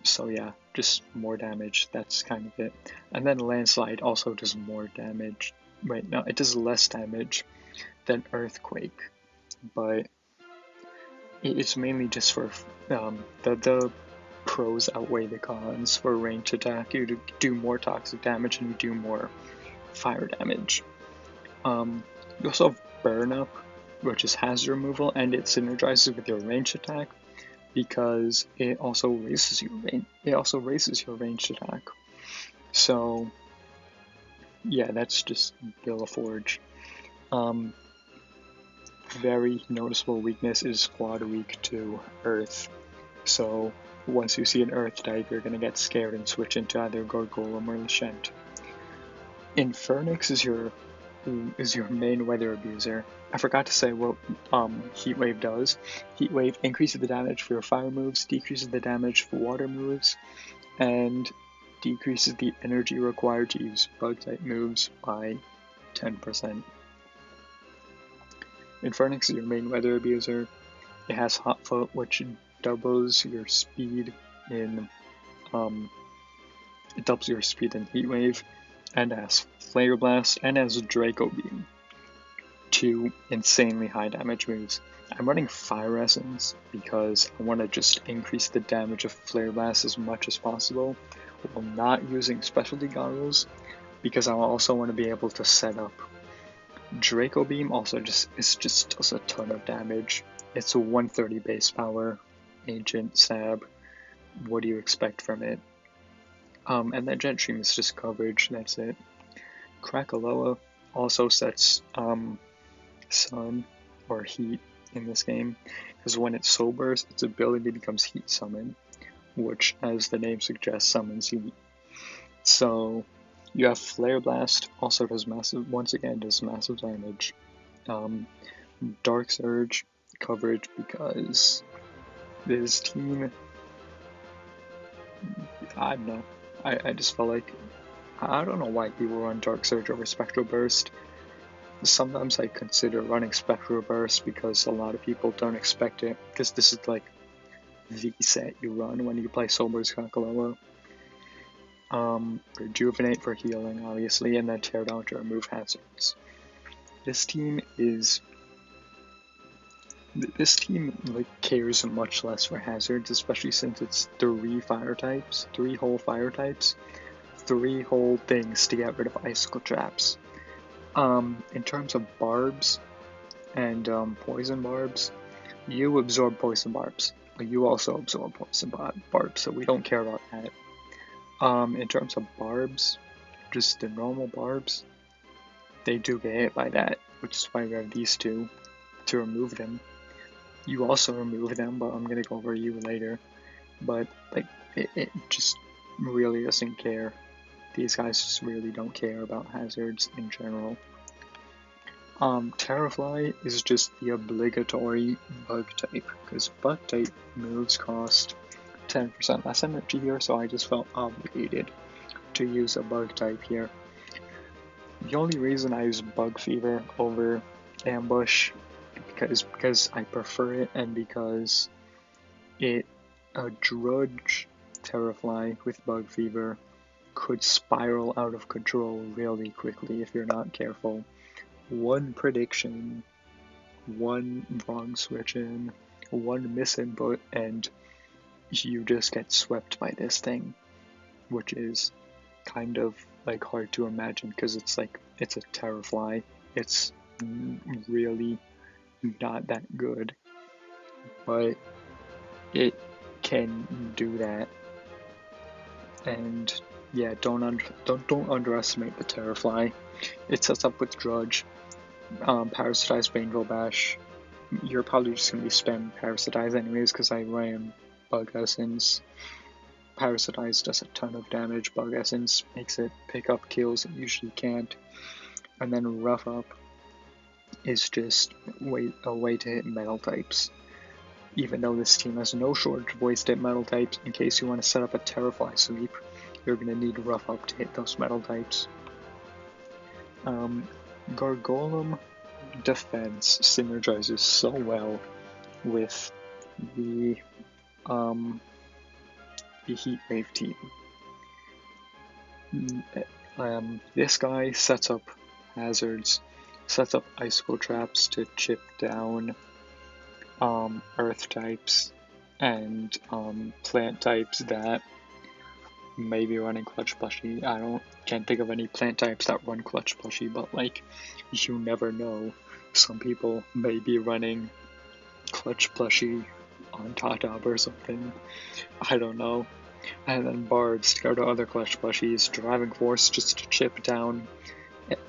So yeah, just more damage, that's kind of it. And then Landslide also does more damage. Wait, no, it does less damage than Earthquake, but it's mainly just for the pros outweigh the cons. For ranged attack, you do more toxic damage and you do more fire damage. You also have Burn Up, which is hazard removal, and it synergizes with your ranged attack because it also raises your ranged attack. So yeah, that's just Billaforge. Very noticeable weakness is squad weak to Earth. So once you see an Earth type, you're gonna get scared and switch into either Gargolem or Lashent. Infernix is your main weather abuser. I forgot to say what Heatwave does. Heatwave increases the damage for your fire moves, decreases the damage for water moves, and decreases the energy required to use bug type moves by 10%. Infernix is your main weather abuser. It has Hot Foot, which doubles your speed in heatwave, and has flare blast, and has Draco beam. 2 insanely high damage moves. I'm running Fire Essence because I want to just increase the damage of Flare Blast as much as possible while not using specialty goggles, because I also want to be able to set up Draco Beam. Also just does a ton of damage. It's a 130 base power Ancient Sab. What do you expect from it? And that Jet Stream is just coverage, that's it. Krakaloa also sets sun or heat in this game, because when it sobers, its ability becomes Heat Summon, which, as the name suggests, summons heat. So you have Flare Blast, also does massive, once again does massive damage. Dark Surge coverage, because this team, I don't know, I just felt like, I don't know why people run Dark Surge over Spectral Burst. Sometimes I consider running Spectral Burst because a lot of people don't expect it, because this is like the set you run when you play Sober's Krakaloa. Rejuvenate for healing, obviously, and then Tear Down to remove hazards. This team like cares much less for hazards, especially since it's 3 fire types, 3 whole fire types, 3 whole things to get rid of icicle traps. In terms of barbs and poison barbs, you absorb poison barbs, but you also absorb poison barbs, so we don't care about that. In terms of barbs, just the normal barbs, they do get hit by that, which is why we have these 2 to remove them. You also remove them, but I'm gonna go over you later. But like, it just really doesn't care. These guys just really don't care about hazards in general. Terrafly is just the obligatory bug type, because bug type moves cost 10% less energy here, so I just felt obligated to use a bug type here. The only reason I use Bug Fever over Ambush because I prefer it, and because a Drudge Terrafly with Bug Fever could spiral out of control really quickly if you're not careful. One prediction, one wrong switch in, one misinput, and you just get swept by this thing, which is kind of like hard to imagine because it's a Terrafly. It's really not that good, but it can do that. And yeah, don't underestimate the Terrafly. It sets up with Drudge, Parasitize, Baneville Bash. You're probably just gonna be spamming Parasitize anyways, because I ran Bug Essence. Parasitize does a ton of damage. Bug Essence makes it pick up kills it usually can't. And then Rough Up is just a way to hit metal types. Even though this team has no shortage of ways to hit metal types, in case you want to set up a Terrafly sweep, you're going to need Rough Up to hit those metal types. Gargolem defense synergizes so well with the Heatwave team. This guy sets up hazards, sets up icicle traps to chip down earth types and plant types that may be running Clutch Plushie. Can't think of any plant types that run Clutch Plushie, but like, you never know. Some people may be running Clutch Plushie on Tatop or something. I don't know. And then Barbs to go to other Clutch Plushies. Driving Force just to chip down,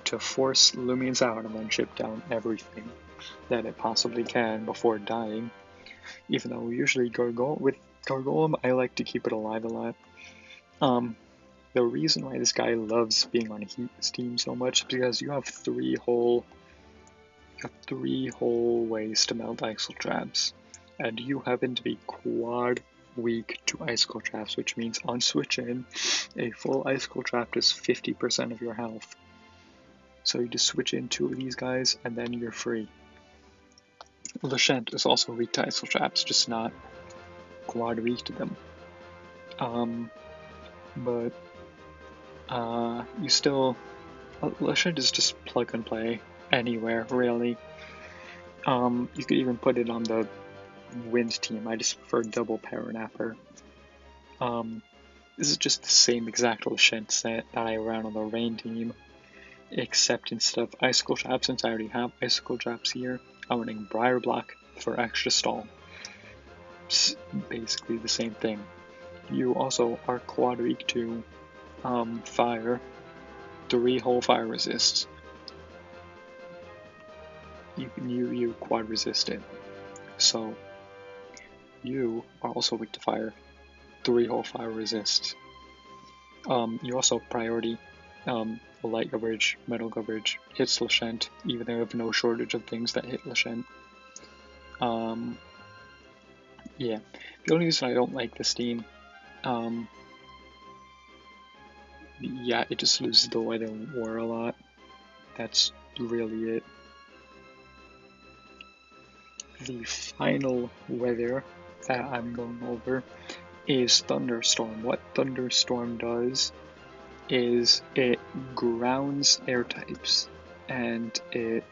to force Loomians out and then chip down everything that it possibly can before dying. Even though usually with Gargolem, I like to keep it alive a lot. The reason why this guy loves being on Heat's team so much is because you have 3 whole ways to melt icicle traps, and you happen to be quad weak to icicle traps, which means on switch in, a full icicle trap does 50% of your health. So you just switch in 2 of these guys and then you're free. Lashent is also weak to icicle traps, just not quad weaked them. But you still, Lashent is just plug and play anywhere really. You could even put it on the wind team. I just prefer double Paranapper. This is just the same exact Lashent set that I ran on the rain team, except instead of Icicle Trap, since I already have Icicle Traps here, I'm running Briar Block for extra stall. It's basically the same thing. You also are quad weak to fire, 3 whole fire resists. You quad resist it. So you are also weak to fire, 3 whole fire resists. You also priority light coverage, metal coverage, hits Lashent, even though you have no shortage of things that hit Lashent. Yeah, the only reason I don't like this team, yeah, it just loses the weather war a lot. That's really it. The final weather that I'm going over is Thunderstorm. What Thunderstorm does is it grounds air types, and it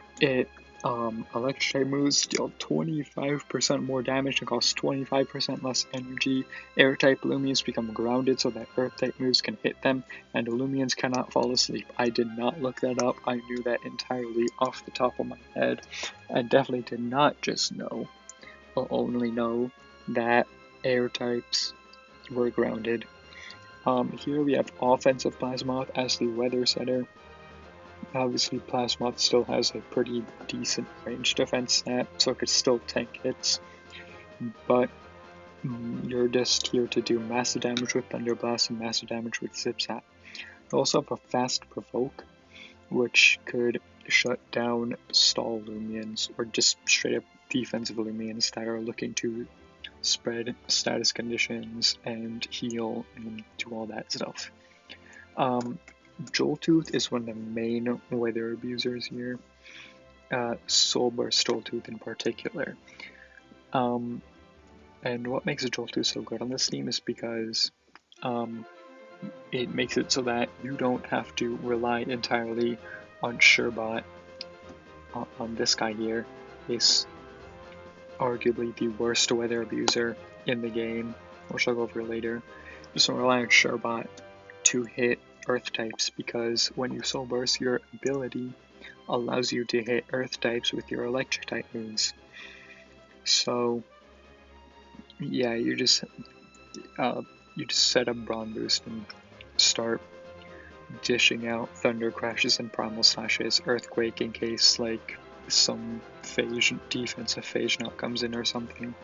electric type moves deal 25% more damage and cost 25% less energy. Air type Loomians become grounded so that earth type moves can hit them, and Loomians cannot fall asleep. I did not look that up. I knew that entirely off the top of my head. I definitely did not just know, or only know, that air types were grounded. Here we have offensive Plasmoth as the weather setter. Obviously, Plasmoth still has a pretty decent range defense stat, so it could still tank hits. But you're just here to do massive damage with Thunder Blast and massive damage with Zip Zap. You also have a fast Provoke, which could shut down stall Loomians, or just straight up defensive Loomians that are looking to spread status conditions and heal and do all that stuff. Joltooth is one of the main weather abusers here. Soulburst Joltooth in particular. And what makes a Joltooth so good on this team is because it makes it so that you don't have to rely entirely on Sherbot. On this guy here is arguably the worst weather abuser in the game, which I'll go over later. Just don't rely on Sherbot to hit earth types, because when you soul burst, your ability allows you to hit earth types with your electric type moves. So yeah, you just set up Brawn Boost and start dishing out Thunder Crashes and Primal Slashes, Earthquake in case like some defensive phase knot comes in or something.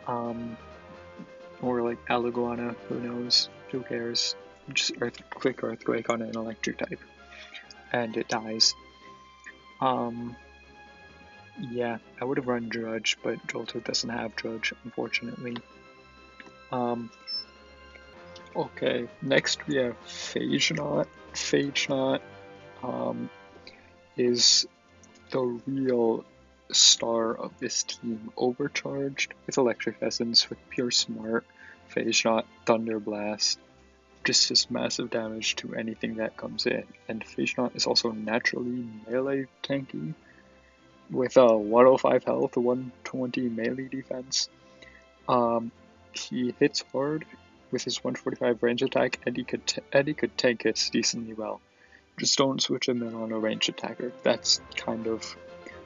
Or like Alaguana, who knows, who cares. Just quick Earthquake on an electric type, and it dies. Yeah, I would have run Drudge, but Joltooth doesn't have Drudge, unfortunately. Okay, next we have Phage Knot. Phage Knot is the real star of this team, overcharged with Electric Essence, with Pure Smart, Phage Knot, Thunder Blast, just does massive damage to anything that comes in. And Phage Knot is also naturally melee tanky, with 105 health, 120 melee defense. He hits hard with his 145 range attack, and he could tank hits decently well. Just don't switch him in on a range attacker. That's kind of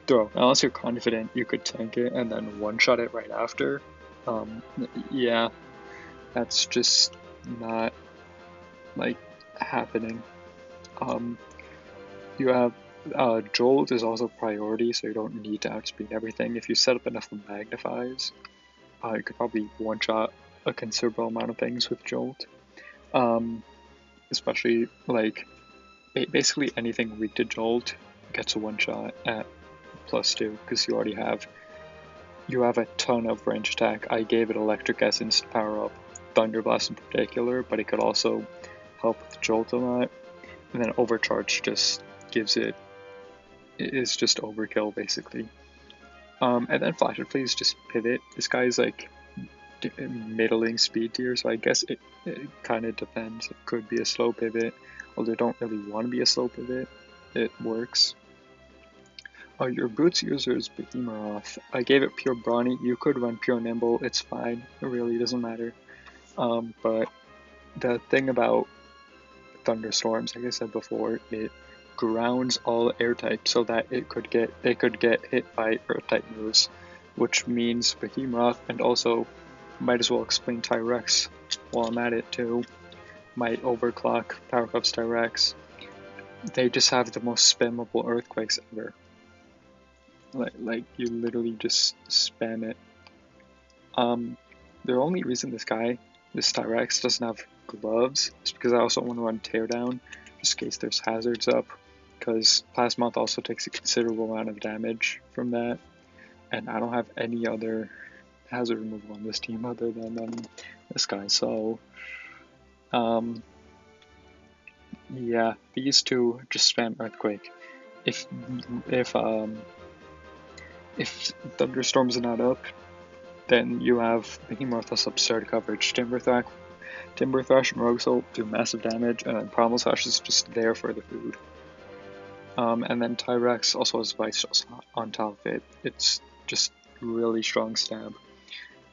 throw. Unless you're confident you could tank it and then one-shot it right after. Yeah, that's just not like happening. You have Jolt is also priority, so you don't need to outspeed everything. If you set up enough magnifies, you could probably one-shot a considerable amount of things with Jolt. Especially like basically anything weak to Jolt gets a one-shot at +2, because you already have a ton of range attack. I gave it Electric Essence to power up Thunder Blast in particular, but it could also help with Jolt a lot. And then Overcharge just gives it is just overkill basically. And then Flash and Freeze just pivot. This guy's like middling speed tier, so I guess it kind of depends. It could be a slow pivot, although I don't really want to be a slow pivot. It works. Your boots user is Behemoth. I gave it pure brawny. You could run pure nimble. It's fine. It really doesn't matter. But the thing about thunderstorms, like I said before, it grounds all air types so that they could get hit by earth type moves, which means Behemoth, and also might as well explain Tyrex while I'm at it too. My overclock power cups Tyrex. They just have the most spammable earthquakes ever. Like you literally just spam it. The only reason this Tyrex doesn't have gloves is because I also want to run Teardown, just in case there's hazards up, because Plasmoth also takes a considerable amount of damage from that, and I don't have any other hazard removal on this team other than this guy, so yeah, these two just spam Earthquake. If Thunderstorm's not up, then you have Behemoth plus absurd coverage. Timber Thrash and Roguesoul do massive damage, and then Primal Slash is just there for the food. And then Tyrex also has Vice on top of it. It's just really strong stab.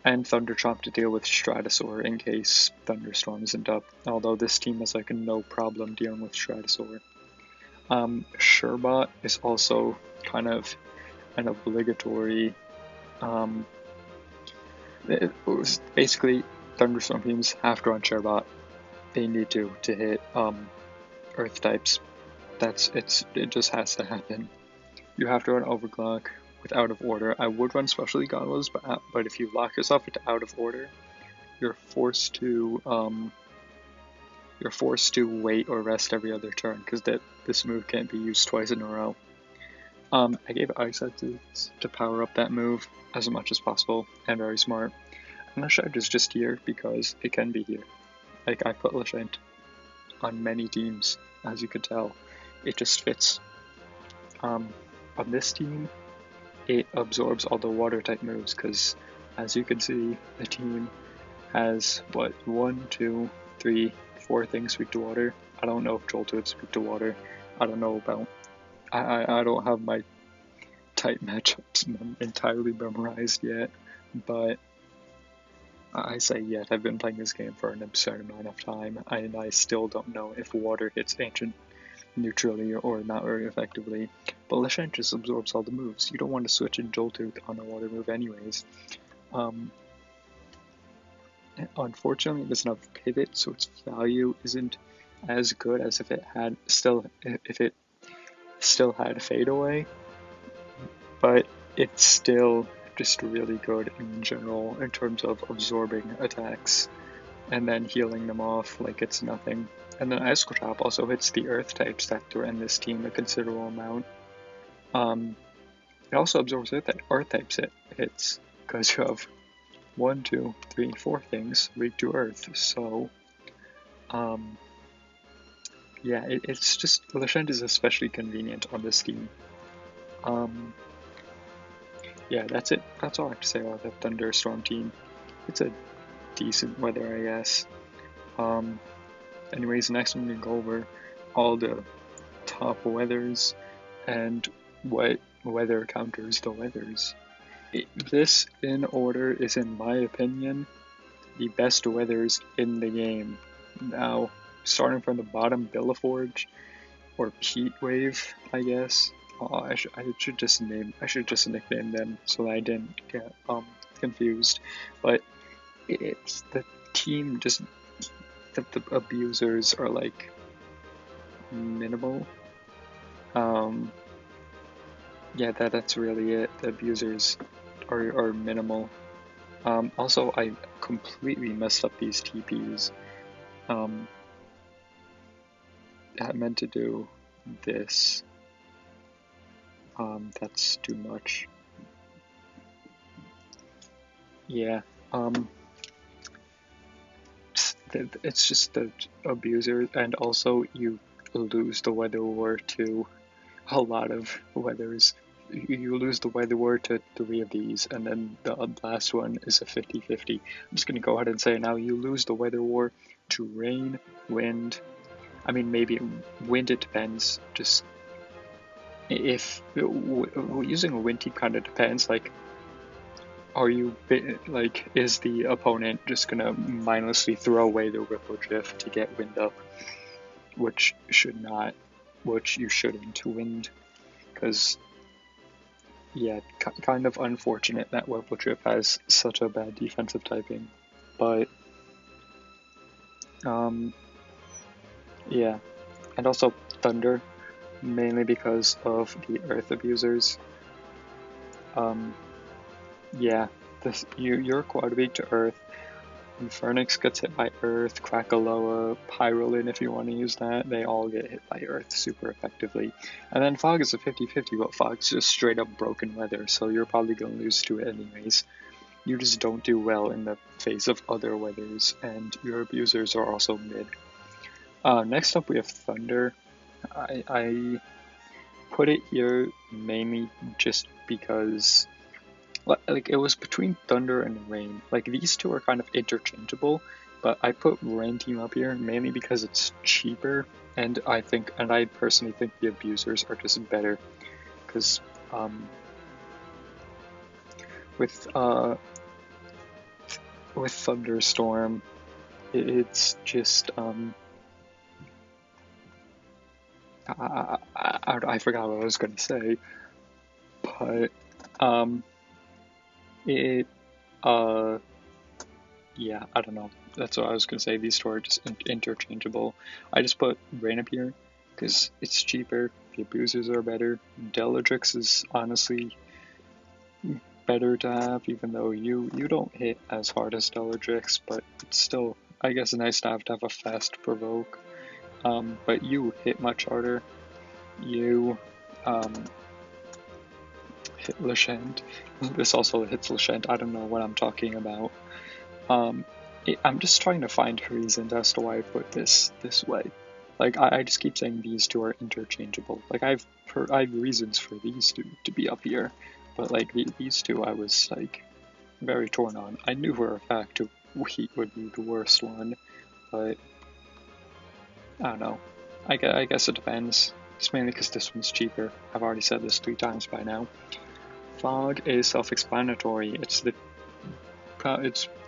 And Thunder Chomp to deal with Stratosaur in case Thunderstorm isn't up, although this team has like no problem dealing with Stratosaur. Sherbot is also kind of an obligatory. It was basically Thunderstorm teams have to run Sherbot. They need to hit Earth types. It just has to happen. You have to run Overclock with Out of Order. I would run Specialty Goggles, but if you lock yourself into Out of Order, you're forced to wait or rest every other turn because this move can't be used twice in a row. I gave Ice Edges to power up that move as much as possible, and very smart. And Lashent is just here because it can be here. Like, I put Lashent on many teams, as you could tell. It just fits. On this team, it absorbs all the water type moves because, as you can see, the team has, 1, 2, 3, 4 things weak to water. I don't know if Jolteon's weak to water. I don't know about... I don't have my type matchups entirely memorized yet, but I say yet. I've been playing this game for an absurd amount of time, and I still don't know if water hits Ancient neutrally or not very effectively. But Lashent just absorbs all the moves. You don't want to switch in Jolteon on a water move anyways. Unfortunately, it doesn't have pivot, so its value isn't as good as if it still had fade away, but it's still just really good in general in terms of absorbing attacks and then healing them off like it's nothing. And then Icicle Chop also hits the earth types that threaten this team a considerable amount. It also absorbs earth types hits because you have 1, 2, 3, 4 things weak to earth, so yeah, it's just, Lashent is especially convenient on this team. Yeah, that's it. That's all I have to say about the Thunderstorm team. It's a decent weather, I guess. Anyways, next I'm going to go over all the top weathers and what weather counters the weathers. This, in order, is, in my opinion, the best weathers in the game. Now, starting from the bottom, Billaforge, or heatwave, I guess. I should just nickname them so that I didn't get confused. But it's the team, just the abusers are like minimal. Yeah, that's really it. The abusers are minimal. Also, I completely messed up these TPs. I meant to do this. That's too much. Yeah, it's just the abuser, and also you lose the weather war to a lot of weathers. you lose the weather war to 3 of these, and then the last one is a 50-50. I'm just gonna go ahead and say now you lose the weather war to rain, wind. I mean, maybe wind, it depends. Just if using a wind team kind of depends. Like, are you like, is the opponent just gonna mindlessly throw away the ripple drift to get wind up, which you shouldn't wind, because yeah, kind of unfortunate that ripple drift has such a bad defensive typing, but yeah, and also thunder, mainly because of the earth abusers. Yeah, you're quite weak to earth. Infernix gets hit by earth, Krakaloa, Pyrolin if you want to use that, they all get hit by earth super effectively. And then Fog is a 50-50, but Fog's just straight up broken weather, so you're probably going to lose to it anyways. You just don't do well in the face of other weathers, and your abusers are also mid. Next up we have Thunder. I put it here mainly just because like it was between Thunder and Rain. Like these two are kind of interchangeable, but I put Rain team up here mainly because it's cheaper, and I personally think the abusers are just better, because with thunderstorm, it's just I forgot what I was gonna say, but yeah, I don't know. That's what I was gonna say. These two are just interchangeable. I just put Rain up here because it's cheaper. The abusers are better. Deladrix is honestly better to have, even though you don't hit as hard as Deladrix, but it's still, I guess, nice to have a fast provoke. But you hit much harder. You hit Lashent. This also hits Lashent. I don't know what I'm talking about. I'm just trying to find reasons as to why I put this way. Like I just keep saying these two are interchangeable. Like I have reasons for these two to be up here, but like these two I was like very torn on. I knew for a fact Heat would be the worst one, but I don't know. I guess it depends. It's mainly because this one's cheaper. I've already said this 3 times by now. Fog is self-explanatory. It's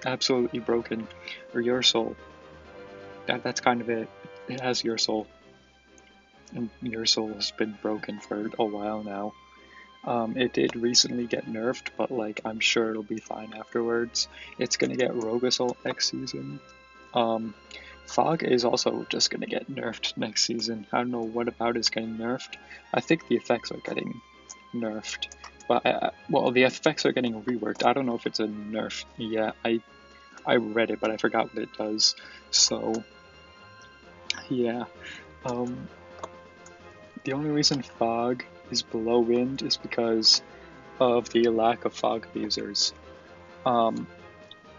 absolutely broken. Or your soul. That's kind of it. It has your soul. And your soul has been broken for a while now. It did recently get nerfed, but like I'm sure it'll be fine afterwards. It's gonna get Rogue Assault next season. Fog is also just gonna get nerfed next season. I don't know what about is getting nerfed. I think the effects are getting nerfed. But well, the effects are getting reworked. I don't know if it's a nerf yet. I read it, but I forgot what it does. So yeah, the only reason Fog is below Wind is because of the lack of Fog abusers.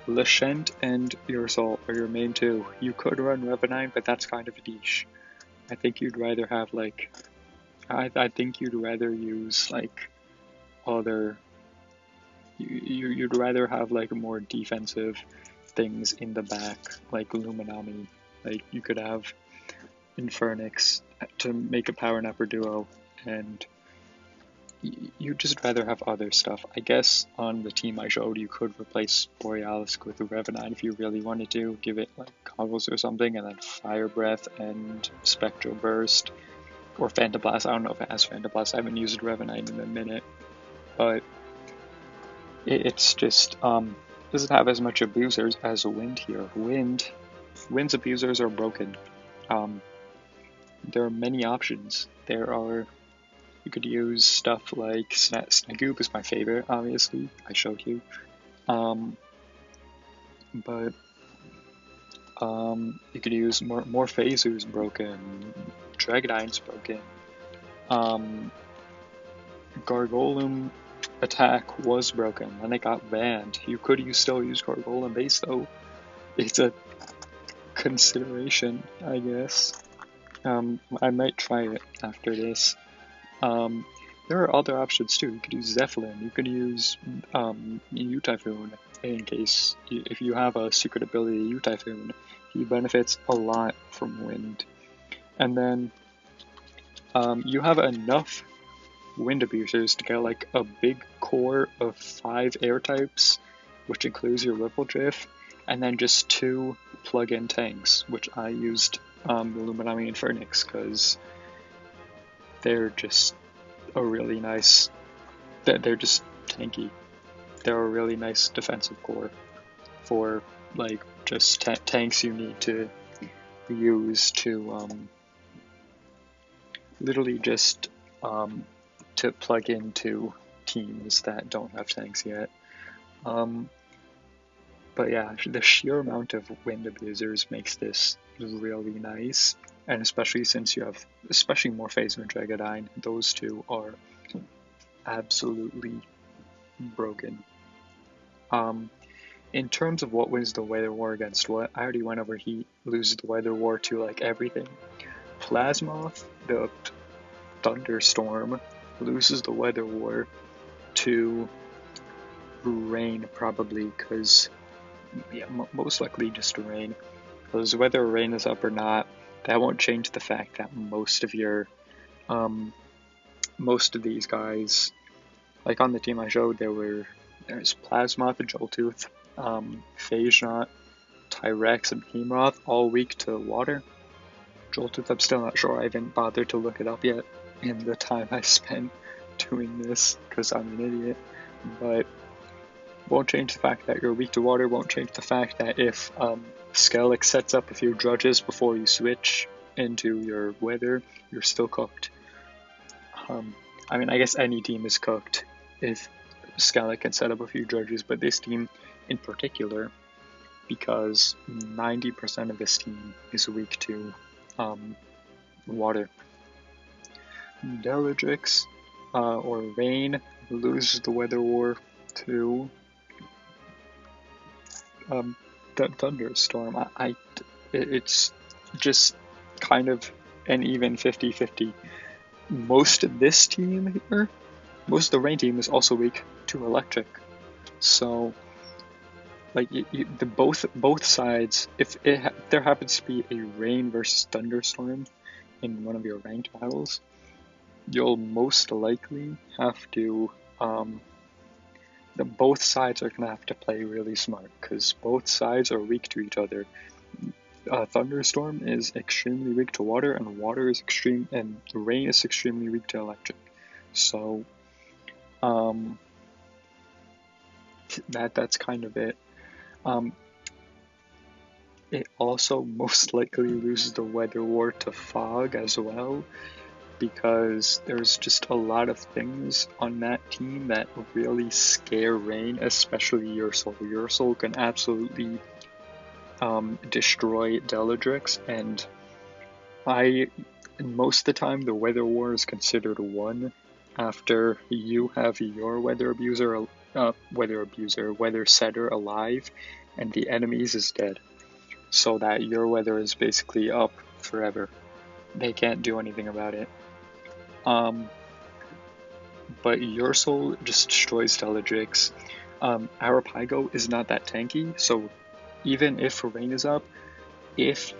Lashent and Ursol are your main two. You could run Revenine, but that's kind of a niche. I think you'd rather have like, I think you'd rather use like other, you'd rather have like more defensive things in the back, like Luminami. Like you could have Infernix to make a Power Napper duo, and you'd just rather have other stuff. I guess on the team I showed, you could replace Borealis with Revenine if you really wanted to, give it like goggles or something, and then Fire Breath and Spectral Burst, or Phantom Blast. I don't know if it has Phantom Blast. I haven't used Revenine in a minute, but it's just doesn't have as much abusers as Wind here. Wind's abusers are broken. There are many options. You could use stuff like Snagoop is my favorite, obviously. I showed you. But you could use Morphezu's broken. Dragonine's broken. Gargolem attack was broken, and it got banned. You could still use Gargolem base though. It's a consideration, I guess. I might try it after this. there are other options too. You could use Zeppelin, you could use U-Typhoon in case, if you have a secret ability, U-Typhoon, he benefits a lot from wind. And then you have enough wind abusers to get like a big core of 5 air types, which includes your Ripple Drift, and then just 2 plug-in tanks, which I used the Loomian Phoenix because they're just a really nice, they're just tanky. They're a really nice defensive core for like just tanks you need to use to literally just to plug into teams that don't have tanks yet. But yeah, the sheer amount of wind abusers makes this really nice, and especially since you have, especially Morpheus and Dragodine, those two are absolutely broken. In terms of what wins the weather war against what, I already went over heat loses the weather war to like everything. Plasmoth, the thunderstorm, loses the weather war to rain probably, because yeah, most likely just rain, because whether rain is up or not, that won't change the fact that most of your most of these guys, like on the team I showed, there's Plasmoth, Joltooth, Phasenaut, Tyrex, and Hemoth, all weak to water. Joltooth, I'm still not sure. I haven't bothered to look it up yet in the time I spent doing this because I'm an idiot. But won't change the fact that you're weak to water, won't change the fact that if Skellig sets up a few Drudges before you switch into your weather, you're still cooked. I mean, I guess any team is cooked if Skellig can set up a few Drudges, but this team in particular, because 90% of this team is weak to water. Deladrix or Rain loses the weather war to thunderstorm. It's just kind of an even 50-50. Most of this team here, most of the rain team is also weak to electric. So, like, both sides, if there happens to be a rain versus thunderstorm in one of your ranked battles, you'll most likely have to both sides are going to have to play really smart, because both sides are weak to each other. Thunderstorm is extremely weak to water, and rain is extremely weak to electric. So that's kind of it. It also most likely loses the weather war to fog as well, because there's just a lot of things on that team that really scare rain, especially Ursul. Ursul can absolutely destroy Deladrix, and most of the time the weather war is considered won after you have your weather setter alive and the enemy's is dead, so that your weather is basically up forever. They can't do anything about it. But Ursul just destroys Deladrix. Arapago is not that tanky, so even if rain is up, if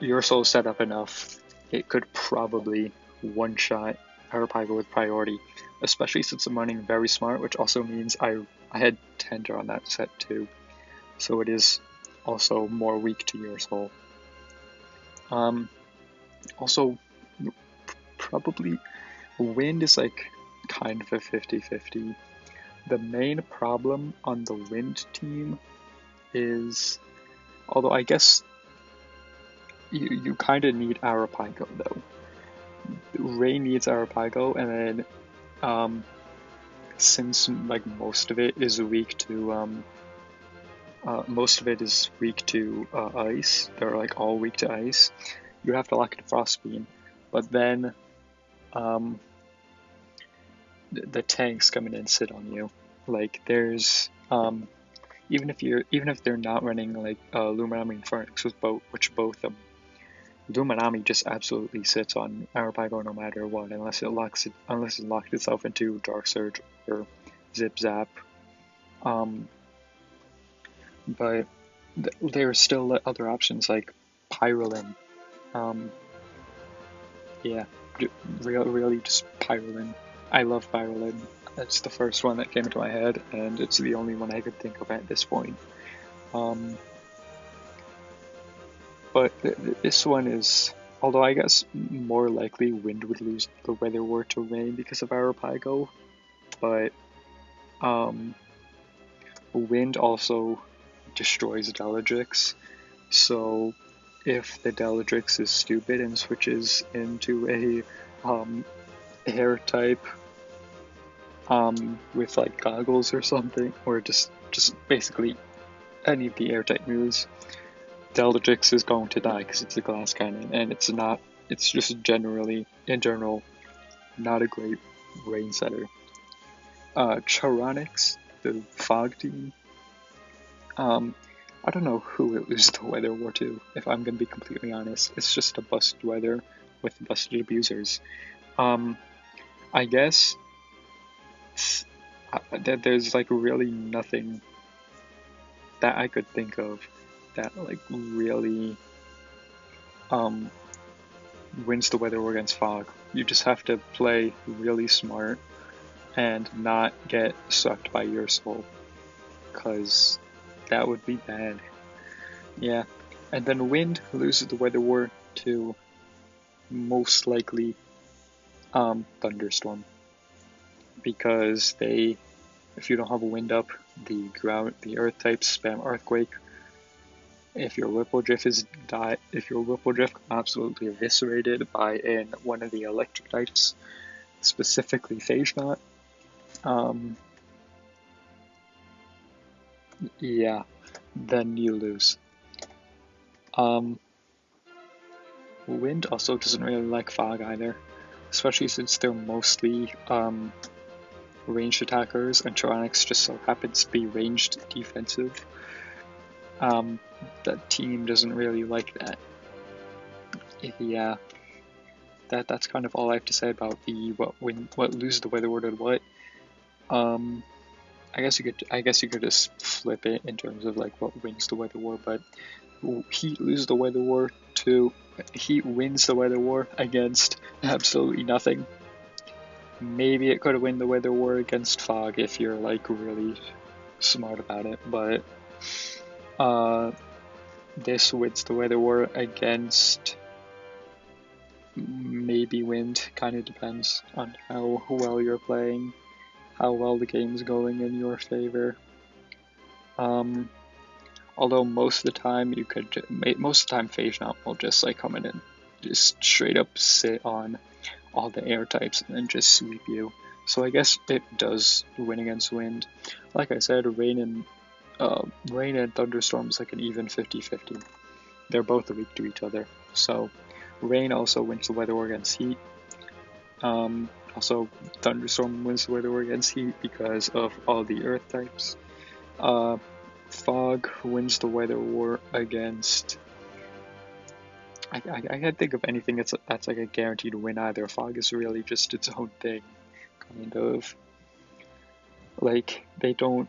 Ursul is set up enough, it could probably one-shot Arapago with priority, especially since I'm running very smart, which also means I had Tender on that set too, so it is also more weak to Ursul. Also, probably wind is like kind of a 50-50. The main problem on the wind team is, although I guess you kind of need Arapago though. Rain needs Arapago, and then since like most of it is weak to ice, they're like all weak to ice, you have to lock in Frostbeam. But then the tanks come in and sit on you. Like there's even if they're not running like Loomian Phoenix, which both Luminami just absolutely sits on Arapago no matter what, unless it locked itself into Dark Surge or Zip Zap. But there are still other options like Pyrolin. Yeah, really just Pyrolin. I love Pyrolin. That's the first one that came into my head, and it's the only one I could think of at this point. But this one is, although I guess more likely Wind would lose the weather war to Rain because of Arapago, but Wind also destroys Deladrix, so if the Deladrix is stupid and switches into a air type with like goggles or something, or just basically any of the air type moves, Deladrix is going to die because it's a glass cannon, and it's just in general, not a great rain setter. Charonix, the fog team, I don't know who it loses the weather war to, if I'm gonna be completely honest. It's just a busted weather with busted abusers. I guess that there's like really nothing that I could think of that like really wins the weather war against fog. You just have to play really smart and not get sucked by your soul, because that would be bad. Yeah, and then Wind loses the weather war to most likely Thunderstorm, because if you don't have a Wind up, the earth types spam Earthquake. If your Whipple Drift absolutely eviscerated by one of the electric types, specifically Phage Knot, yeah, then you lose. Wind also doesn't really like Fog either, especially since they're mostly ranged attackers, and Charonix just so happens to be ranged defensive. That team doesn't really like that. Yeah, that's kind of all I have to say about what lose the weather war to what. I guess you could just flip it in terms of like what wins the weather war, but Heat loses the weather war to Heat wins the weather war against absolutely nothing. Maybe it could have won the weather war against Fog if you're like really smart about it, but this wins the weather war against maybe Wind. Kind of depends on how well you're playing, how well the game's going in your favor. Although most of the time Phage Knot will just like come in and just straight up sit on all the air types and then just sweep you. So I guess it does win against Wind. Like I said, Rain and Thunderstorm is like an even 50-50. They're both weak to each other. So Rain also wins the weather war against Heat. Also, Thunderstorm wins the weather war against Heat because of all the earth types. Fog wins the weather war against... I can't think of anything that's like a guaranteed win either. Fog is really just its own thing, kind of. Like, they're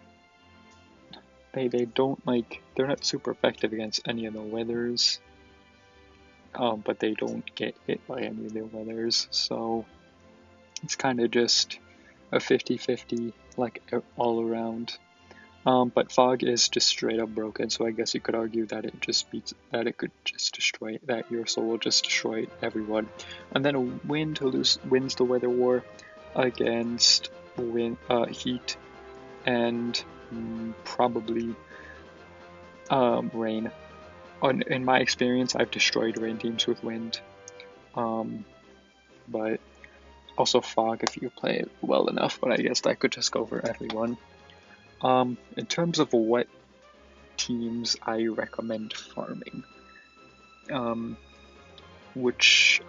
not super effective against any of the weathers. But they don't get hit by any of their weathers, so it's kind of just a 50-50, like, all around. But Fog is just straight up broken, so I guess you could argue that your soul will just destroy everyone. And then Wind wins the weather war against Heat and probably Rain. In my experience, I've destroyed Rain teams with Wind, but also Fog if you play it well enough, but I guess that could just go for everyone. In terms of what teams I recommend farming, which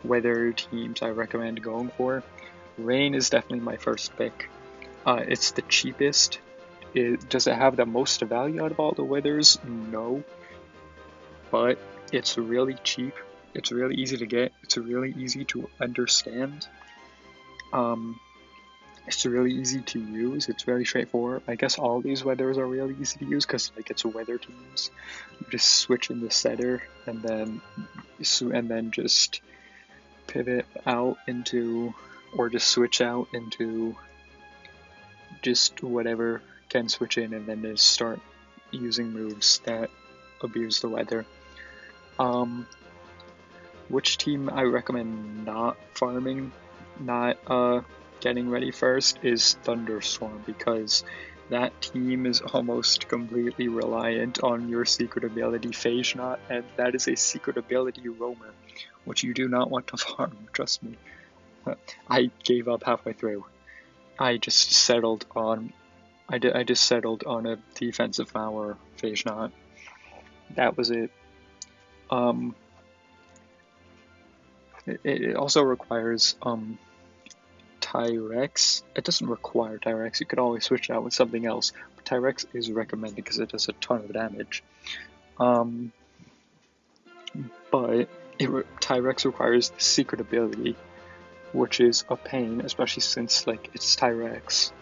weather teams I recommend going for, Rain is definitely my first pick. It's the cheapest. Does it have the most value out of all the weathers? No. But It's really cheap. It's really easy to get. It's really easy to understand. It's really easy to use. It's really straightforward. I guess all these weathers are really easy to use because like it's weather teams. You just switch in the setter and then just pivot out into, or just switch out into just whatever can switch in, and then just start using moves that abuse the weather. Which team I recommend not farming, not getting ready first is Thunderstorm, because that team is almost completely reliant on your secret ability Phase Knot, and that is a secret ability roamer, which you do not want to farm, trust me. I gave up halfway through. I just settled on a defensive power Phase Knot. That was it. It also requires Tyrex. It doesn't require Tyrex. You could always switch it out with something else. But Tyrex is recommended because it does a ton of damage. But Tyrex requires the secret ability, which is a pain, especially since like it's Tyrex.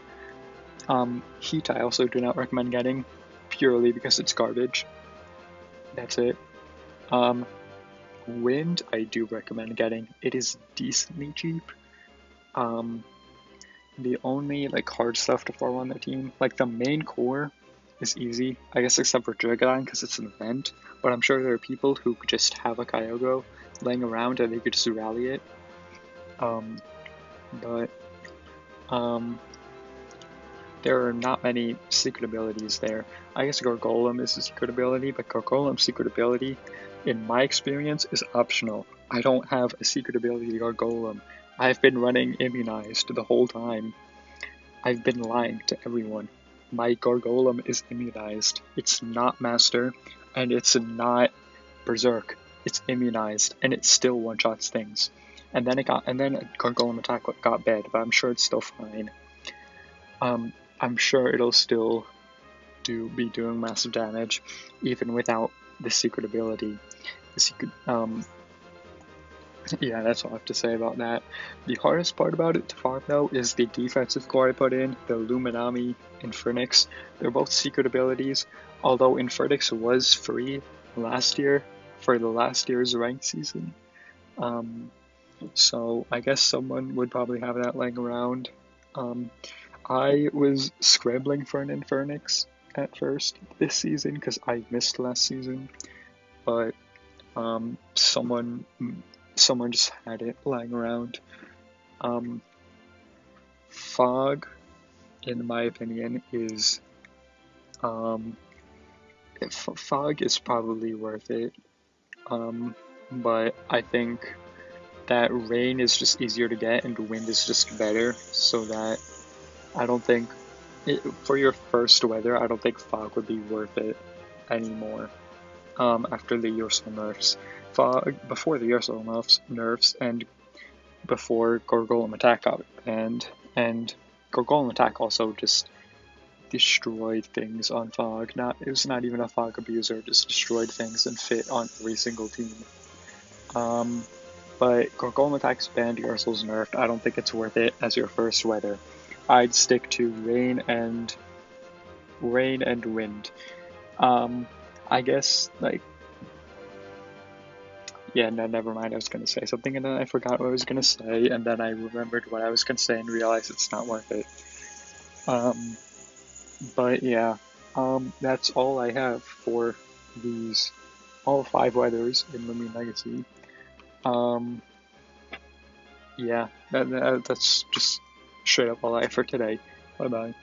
Heat I also do not recommend getting, purely because it's garbage. That's it. Wind I do recommend getting. It is decently cheap. The only like hard stuff to farm on the team, like the main core, is easy, I guess, except for Dragon because it's an event. But I'm sure there are people who could just have a Kyogre laying around and they could just rally it. There are not many secret abilities there. I guess Gargolem is a secret ability, but Gargolem's secret ability, in my experience, is optional. I don't have a secret ability Gargolem. I've been running immunized the whole time. I've been lying to everyone. My Gargolem is immunized. It's not Master, and it's not Berserk. It's immunized, and it still one-shots things. And then Gargolem attack got bad, but I'm sure it's still fine. I'm sure it'll still be doing massive damage, even without the secret ability. Yeah, that's all I have to say about that. The hardest part about it to farm, though, is the defensive core I put in, the Luminami Infernix. They're both secret abilities, although Infernix was free last year for the last year's ranked season. So I guess someone would probably have that laying around. I was scrambling for an Infernix at first this season because I missed last season, but someone just had it lying around. Fog, in my opinion, is Fog is probably worth it, but I think that Rain is just easier to get and Wind is just better, so that I don't think for your first weather, I don't think Fog would be worth it anymore. After the Ursel nerfs, before the Ursel nerfs, and before Gargolem attack got banned, and Gargolem attack also just destroyed things on Fog. It was not even a Fog abuser, just destroyed things and fit on every single team. But Gargolem attack's banned, Ursel's nerfed. I don't think it's worth it as your first weather. I'd stick to Rain and Wind. I guess, like, yeah, no, never mind. I was going to say something and then I forgot what I was going to say, and then I remembered what I was going to say and realized it's not worth it. But yeah, that's all I have for all 5 weathers in Loomian Legacy. Yeah, that's just straight up all I have for today. Bye bye.